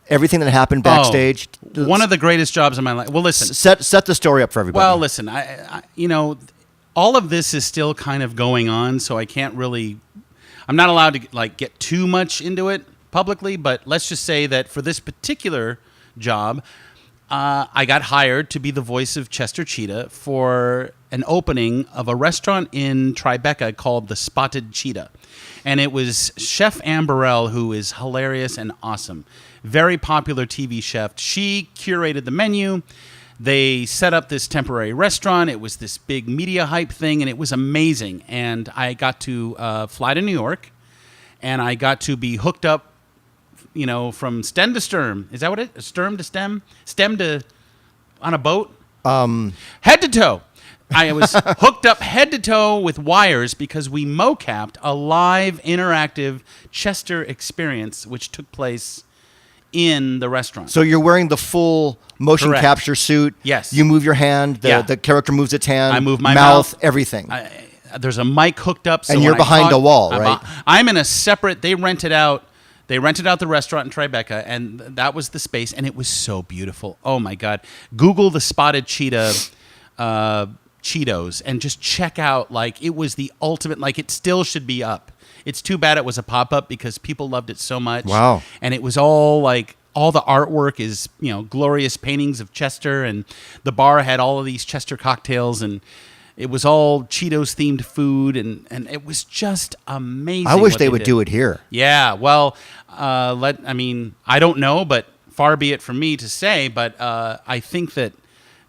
Everything that happened backstage. One of the greatest jobs of my life. Well, listen. Set the story up for everybody. Well, listen. I all of this is still kind of going on, so I can't really... I'm not allowed to get too much into it publicly, but let's just say that for this particular job, I got hired to be the voice of Chester Cheetah for an opening of a restaurant in Tribeca called the Spotted Cheetah. And it was Chef Ann Burrell, who is hilarious and awesome. Very popular TV chef. She curated the menu. They set up this temporary restaurant. It was this big media hype thing, and it was amazing. And I got to fly to New York, and I got to be hooked up from stem to stern. Is that what it? Stern to stem, stem to on a boat. Head to toe. I was hooked up head to toe with wires because we mocapped a live interactive Chester experience, which took place in the restaurant. So you're wearing the full motion Correct. capture suit. Yes. You move your hand. Yeah. The character moves its hand. I move my mouth. mouth. Everything. There's a mic hooked up. So And when you're I behind talk, a wall, right? I'm in a separate. They rented out the restaurant in Tribeca, and that was the space, and it was so beautiful. Oh my God! Google the spotted cheetah Cheetos and just check out. Like, it was the ultimate. Like, it still should be up. It's too bad it was a pop up because people loved it so much. Wow! And it was all like. All the artwork is, glorious paintings of Chester, and the bar had all of these Chester cocktails, and it was all Cheetos themed food, and it was just amazing. I wish what they would did. do it here. Yeah, well, I don't know, but far be it from me to say, but I think that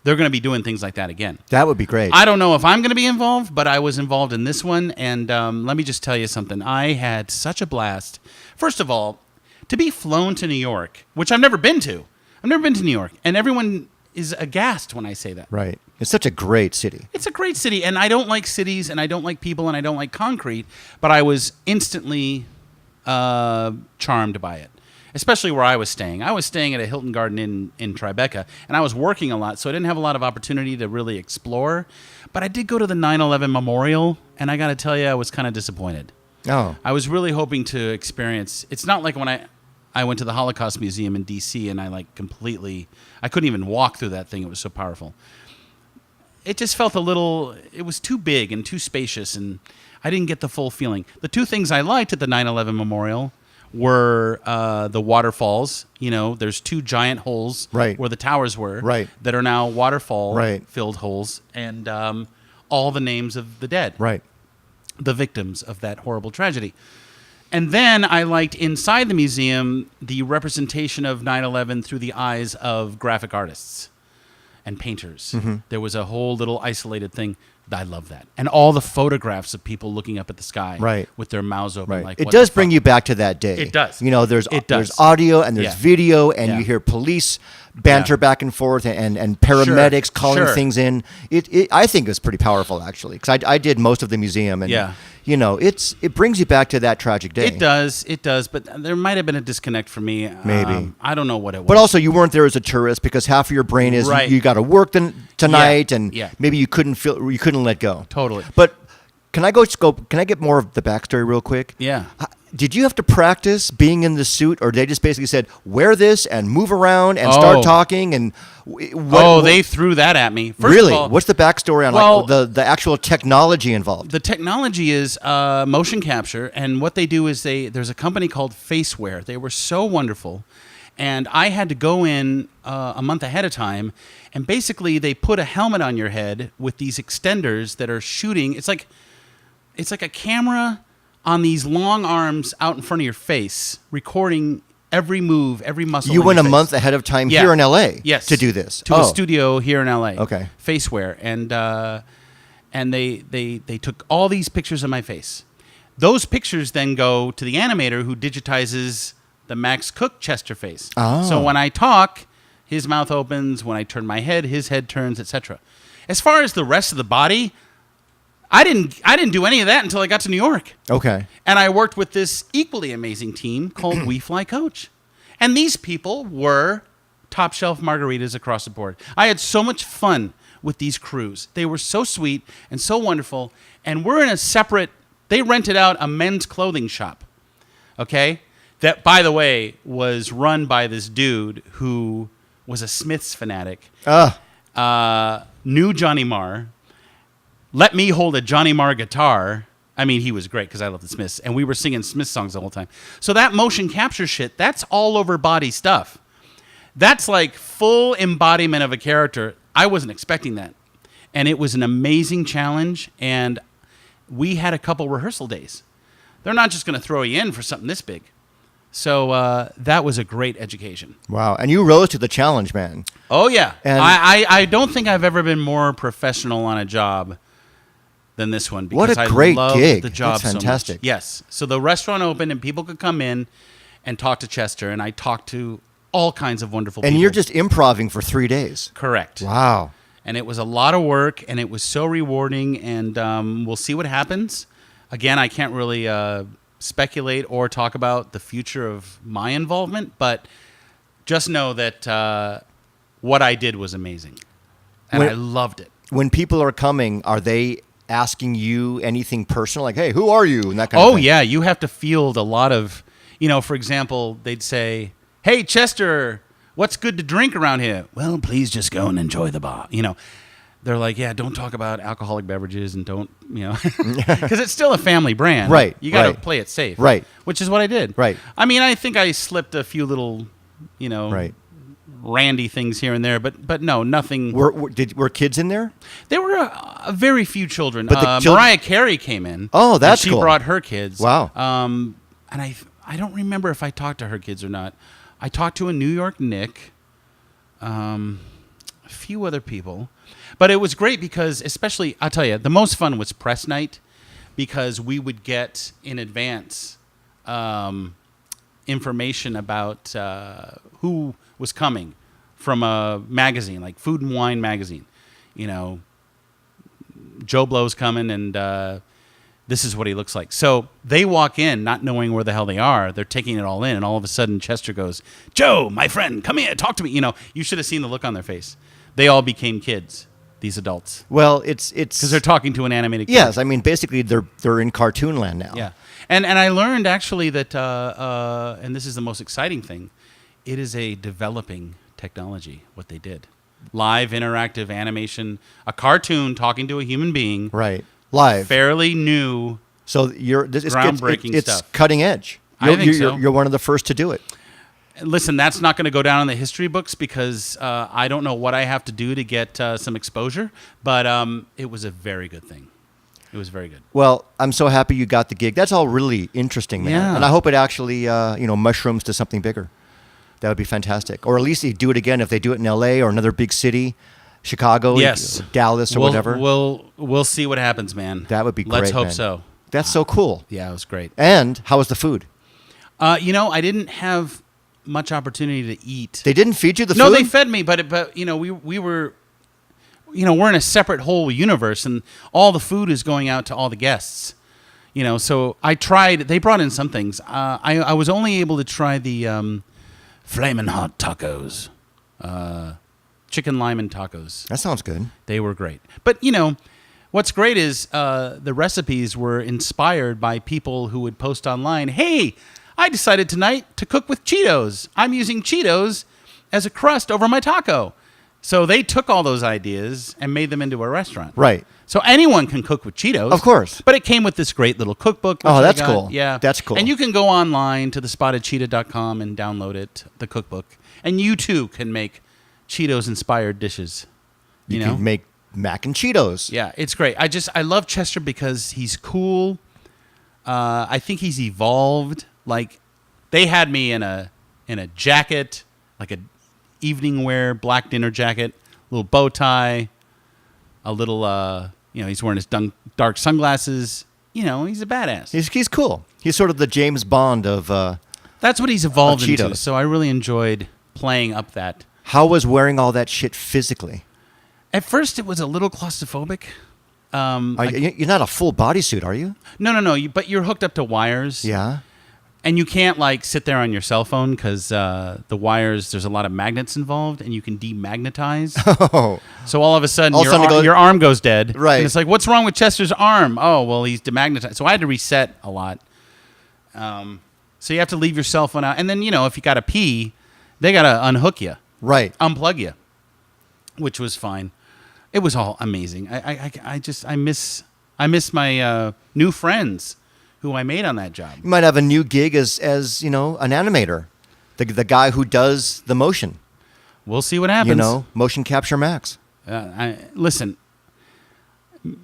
they're going to be doing things like that again. That would be great. I don't know if I'm going to be involved, but I was involved in this one, and let me just tell you something. I had such a blast. First of all, to be flown to New York, which I've never been to. I've never been to New York, and everyone is aghast when I say that. Right. It's such a great city. It's a great city, and I don't like cities, and I don't like people, and I don't like concrete, but I was instantly charmed by it, especially where I was staying. I was staying at a Hilton Garden Inn in Tribeca, and I was working a lot, so I didn't have a lot of opportunity to really explore, but I did go to the 9/11 Memorial, and I got to tell you, I was kind of disappointed. Oh. I was really hoping to experience. It's not like when I went to the Holocaust Museum in D.C. and I couldn't even walk through that thing. It was so powerful. It just felt it was too big and too spacious, and I didn't get the full feeling. The two things I liked at the 9/11 Memorial were the waterfalls. There's two giant holes Right. where the towers were Right. that are now waterfall Right. filled holes, and all the names of the dead. Right. The victims of that horrible tragedy. And then I liked inside the museum the representation of 9/11 through the eyes of graphic artists and painters. Mm-hmm. There was a whole little isolated thing. I love that. And all the photographs of people looking up at the sky Right. with their mouths open. Right. Like, It what does the bring fuck? you back to that day. It does. There's It does. audio and there's Yeah. video, and Yeah. you hear police banter Yeah. back and forth, and paramedics calling Sure. things in. I think it's pretty powerful, actually, because I did most of the museum, and Yeah. it brings you back to that tragic day. It does, but there might have been a disconnect for me. Maybe. I don't know what it was. But also, you weren't there as a tourist because half of your brain is Right. you got to work tonight, and Yeah. maybe you couldn't let go. Totally. But can I get more of the backstory real quick? Yeah. Did you have to practice being in the suit, or they just basically said, wear this and move around and start talking? And they threw that at me. First really? of all, What's the backstory on well, the actual technology involved? the technology is motion capture, and what they do is there's a company called Faceware. They were so wonderful, and I had to go in a month ahead of time, and basically they put a helmet on your head with these extenders that are shooting. It's like a camera on these long arms out in front of your face, recording every move, every muscle. You in went your a face. month ahead of time Yeah. here in L.A. Yes. to do this. To a studio here in LA. Okay. Faceware. And they took all these pictures of my face. Those pictures then go to the animator who digitizes the Max Koch Chester face. Oh. So when I talk, his mouth opens. When I turn my head, his head turns, etc. As far as the rest of the body, I didn't do any of that until I got to New York. Okay. And I worked with this equally amazing team called We Fly Coach. And these people were top shelf margaritas across the board. I had so much fun with these crews. They were so sweet and so wonderful. And we're in they rented out a men's clothing shop. Okay? That, by the way, was run by this dude who was a Smiths fanatic. Knew Johnny Marr. Let me hold a Johnny Marr guitar. I mean, he was great because I love the Smiths. And we were singing Smiths songs the whole time. So that motion capture shit, that's all over body stuff. That's like full embodiment of a character. I wasn't expecting that. And it was an amazing challenge. And we had a couple rehearsal days. They're not just going to throw you in for something this big. So that was a great education. Wow. And you rose to the challenge, man. Oh, yeah. And I don't think I've ever been more professional on a job than this one. Because what a great I loved gig. The job That's fantastic. So much. Yes. So the restaurant opened and people could come in and talked to Chester, and I talked to all kinds of wonderful people. And you're just improvising for 3 days. Correct. Wow. And it was a lot of work, and it was so rewarding, and we'll see what happens. Again, I can't really speculate or talk about the future of my involvement, but just know that what I did was amazing, and I loved it. When people are coming, are they asking you anything personal, like, hey, who are you, and that kind of thing? Oh, yeah, you have to field a lot of, for example, they'd say, hey, Chester, what's good to drink around here? Well, please just go and enjoy the bar. They're like, yeah, don't talk about alcoholic beverages and don't, because it's still a family brand. Right. You got to play it safe. Right. Which is what I did. Right. I mean, I think I slipped a few little, Right. randy things here and there, but no, nothing. Were kids in there? There were a very few children. But the Mariah Carey came in. Oh, that's she cool. She brought her kids. Wow. And I don't remember if I talked to her kids or not. I talked to a New York Nick, a few other people. But it was great because, especially, I'll tell you, the most fun was press night because we would get in advance information about who was coming from a magazine, like Food and Wine magazine. Joe Blow's coming, and this is what he looks like. So they walk in not knowing where the hell they are. They're taking it all in, and all of a sudden Chester goes, Joe, my friend, come here, talk to me. You should have seen the look on their face. They all became kids, these adults. Well, it's because they're talking to an animated kid. Yes, I mean, basically they're in cartoon land now. Yeah. And I learned actually that, and this is the most exciting thing, it is a developing technology, what they did. Live interactive animation, a cartoon talking to a human being. Right. Live. Fairly new. So it's groundbreaking it's stuff. Cutting edge. I think so. You're one of the first to do it. Listen, that's not going to go down in the history books because I don't know what I have to do to get some exposure, but it was a very good thing. It was very good. Well, I'm so happy you got the gig. That's all really interesting, man. Yeah. And I hope it actually, mushrooms to something bigger. That would be fantastic. Or at least they do it again if they do it in L.A. or another big city, Chicago, yes, or Dallas, or whatever. We'll see what happens, man. That would be great. Let's hope man. so. That's so cool. Yeah, it was great. And how was the food? I didn't have much opportunity to eat. They didn't feed you the food? No, they fed me, but we were, we're in a separate whole universe, and all the food is going out to all the guests. So I tried. They brought in some things. I was only able to try the Flamin' Hot tacos, chicken lime and tacos. That sounds good. They were great. But what's great is the recipes were inspired by people who would post online. Hey, I decided tonight to cook with Cheetos. I'm using Cheetos as a crust over my taco. So they took all those ideas and made them into a restaurant. Right. So anyone can cook with Cheetos. Of course. But it came with this great little cookbook. Oh, that's cool. Yeah. That's cool. And you can go online to thespotted-cheetah.com and download it, the cookbook. And you, too, can make Cheetos-inspired dishes. You can make mac and Cheetos. Yeah, it's great. I love Chester because he's cool. I think he's evolved. Like, they had me in a jacket, like a evening wear black dinner jacket, little bow tie, a little he's wearing his dark sunglasses. He's a badass. He's cool. He's sort of the James Bond of that's what he's evolved of into. Cheetos. So I really enjoyed playing up that. How was wearing all that shit physically? At first, it was a little claustrophobic. You're not a full bodysuit, are you? No. But you're hooked up to wires. Yeah. And you can't sit there on your cell phone because the wires, there's a lot of magnets involved, and you can demagnetize. Oh. So all of a sudden, All your arm goes dead. Right. And it's like, what's wrong with Chester's arm? Oh, well, he's demagnetized. So I had to reset a lot. So you have to leave your cell phone out. And then, if you got to pee, they got to unhook you. Right. Unplug you, which was fine. It was all amazing. I miss my new friends who I made on that job. You might have a new gig as an animator, the guy who does the motion. We'll see what happens. Motion capture max. Listen,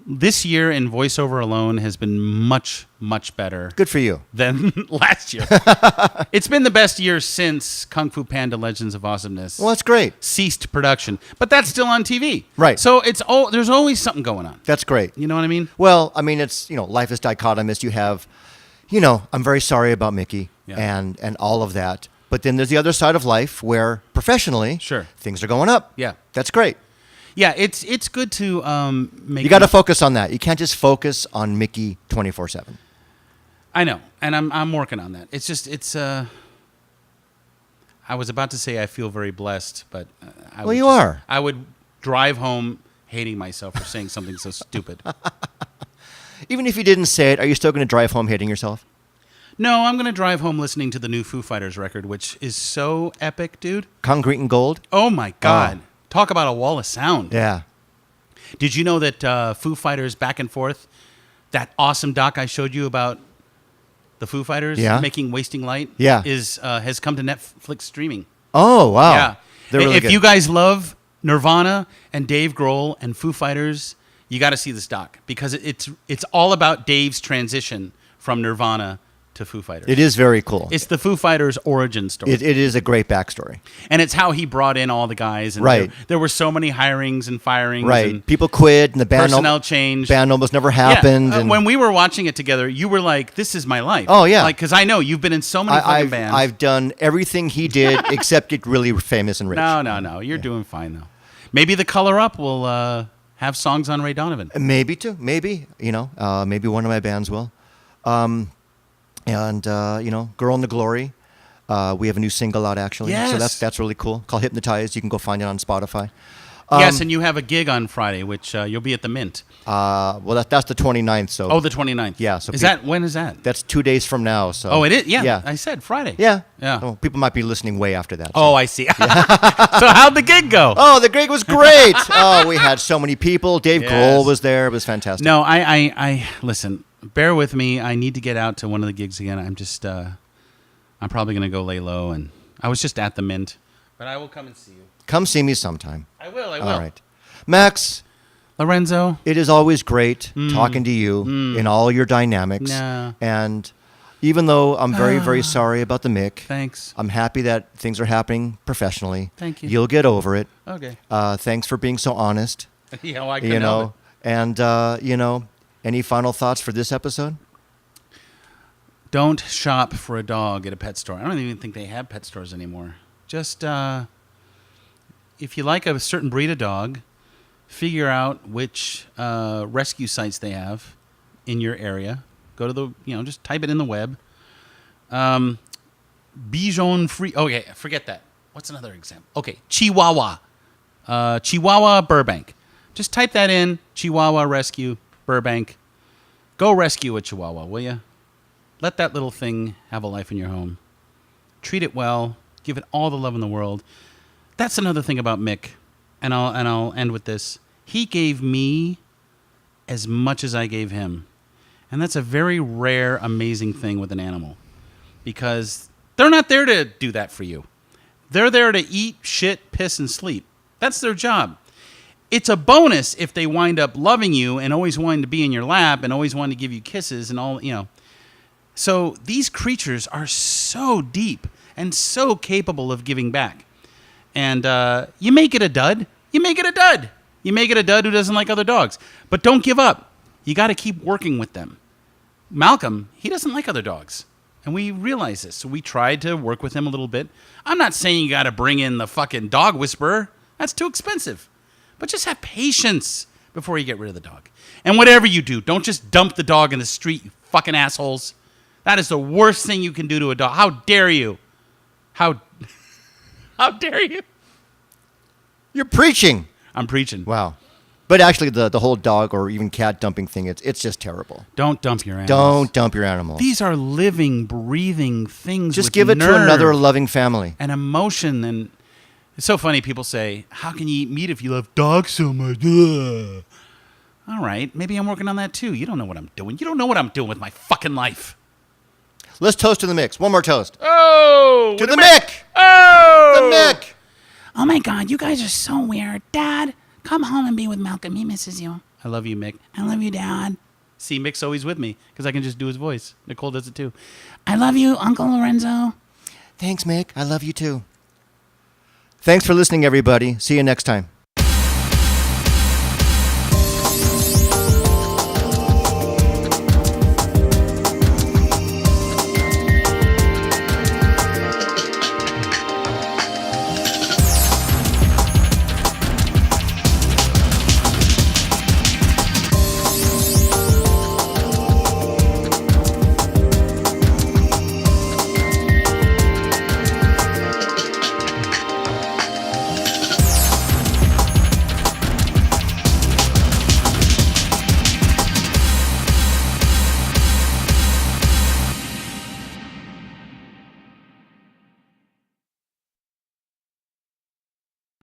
this year in voiceover alone has been much, much better. Good for you. Than last year. It's been the best year since Kung Fu Panda Legends of Awesomeness. Well, that's great. Ceased production. But that's still on TV. Right. So there's always something going on. That's great. You know what I mean? Well, I mean, it's, life is dichotomous. You have, I'm very sorry about Mickey. and all of that. But then there's the other side of life where professionally, Sure. things are going up. Yeah. That's great. Yeah, it's good to make. You got to focus on that. You can't just focus on Mickey 24/7. I know, and I'm working on that. It's just I was about to say I feel very blessed, but you are. I would drive home hating myself for saying something so stupid. Even if you didn't say it, are you still going to drive home hating yourself? No, I'm going to drive home listening to the new Foo Fighters record, which is so epic, dude. Concrete and Gold? Oh, my God. Talk about a wall of sound. Yeah. Did you know that Foo Fighters Back and Forth, that awesome doc I showed you about the Foo Fighters making Wasting Light, has come to Netflix streaming. Oh, wow. Yeah. They're really if good. you guys love Nirvana and Dave Grohl and Foo Fighters, you got to see this doc because it's all about Dave's transition from Nirvana to Foo Fighters. It is very cool. It's the Foo Fighters origin story. It is a great backstory. And it's how he brought in all the guys. And Right. There were so many hirings and firings. Right. And People quit and the band personnel change. Band almost never happened. Yeah. And When we were watching it together, you were like, "This is my life." Oh, yeah. Like, because I know you've been in so many fucking bands. I've done everything he did except get really famous and rich. No. You're doing fine though. Maybe the Color Up will have songs on Ray Donovan. Maybe too. Maybe. Maybe one of my bands will. Girl in the Glory. We have a new single out actually. Yes. So that's really cool. Called Hypnotized. You can go find it on Spotify. Yes, and you have a gig on Friday, which you'll be at the Mint. That's the 29th. So. Oh, the 29th. Yeah. So when is that? That's 2 days from now. So. Oh, it is. Yeah. Yeah. I said Friday. Yeah. Yeah. Oh, people might be listening way after that. So. Oh, I see. So how'd the gig go? Oh, the gig was great. Oh, we had so many people. Dave Yes. Grohl was there. It was fantastic. No, I listen. Bear with me. I need to get out to one of the gigs again. I'm just, I'm probably going to go lay low. And I was just at the Mint, but I will come and see you. Come see me sometime. I will. All right. Max, Lorenzo. it is always great talking to you in all your dynamics. No. And even though I'm very, very sorry about the Mick, Thanks. I'm happy that things are happening professionally. Thank you. You'll get over it. Okay. Thanks for being so honest. Yeah, well, I couldn't help it. And, any final thoughts for this episode? Don't shop for a dog at a pet store. I don't even think they have pet stores anymore. Just if you like a certain breed of dog, figure out which rescue sites they have in your area. Go to just type it in the web. Bichon free. Okay, forget that. What's another example? Okay, Chihuahua. Chihuahua Burbank. Just type that in. Chihuahua rescue Burbank. Go rescue a Chihuahua, will you? Let that little thing have a life in your home. Treat it well. Give it all the love in the world. That's another thing about Mick, and I'll end with this. He gave me as much as I gave him, and that's a very rare, amazing thing with an animal, because they're not there to do that for you. They're there to eat, shit, piss, and sleep. That's their job. It's a bonus if they wind up loving you and always wanting to be in your lap and always wanting to give you kisses and all, So these creatures are so deep and so capable of giving back. And you make it a dud. You make it a dud. You make it a dud who doesn't like other dogs. But don't give up. You got to keep working with them. Malcolm, he doesn't like other dogs. And we realize this. So we tried to work with him a little bit. I'm not saying you got to bring in the fucking dog whisperer. That's too expensive. But just have patience before you get rid of the dog. And whatever you do, don't just dump the dog in the street, you fucking assholes. That is the worst thing you can do to a dog. How dare you? How dare you? You're preaching. I'm preaching. Wow. But actually, the whole dog or even cat dumping thing, it's just terrible. Don't dump your animals. Don't dump your animals. These are living, breathing things. Just with give it nerve to another loving family. and emotion. And it's so funny. People say, "How can you eat meat if you love dogs so much?" Ugh. All right, maybe I'm working on that too. You don't know what I'm doing. You don't know what I'm doing with my fucking life. Let's toast to the mix. One more toast. Oh, To the Mick. Oh, The Mick. Oh my God, you guys are so weird. Dad, come home and be with Malcolm. He misses you. I love you, Mick. I love you, Dad. See, Mick's always with me because I can just do his voice. Nicole does it too. I love you, Uncle Lorenzo. Thanks, Mick. I love you too. Thanks for listening, everybody. See you next time.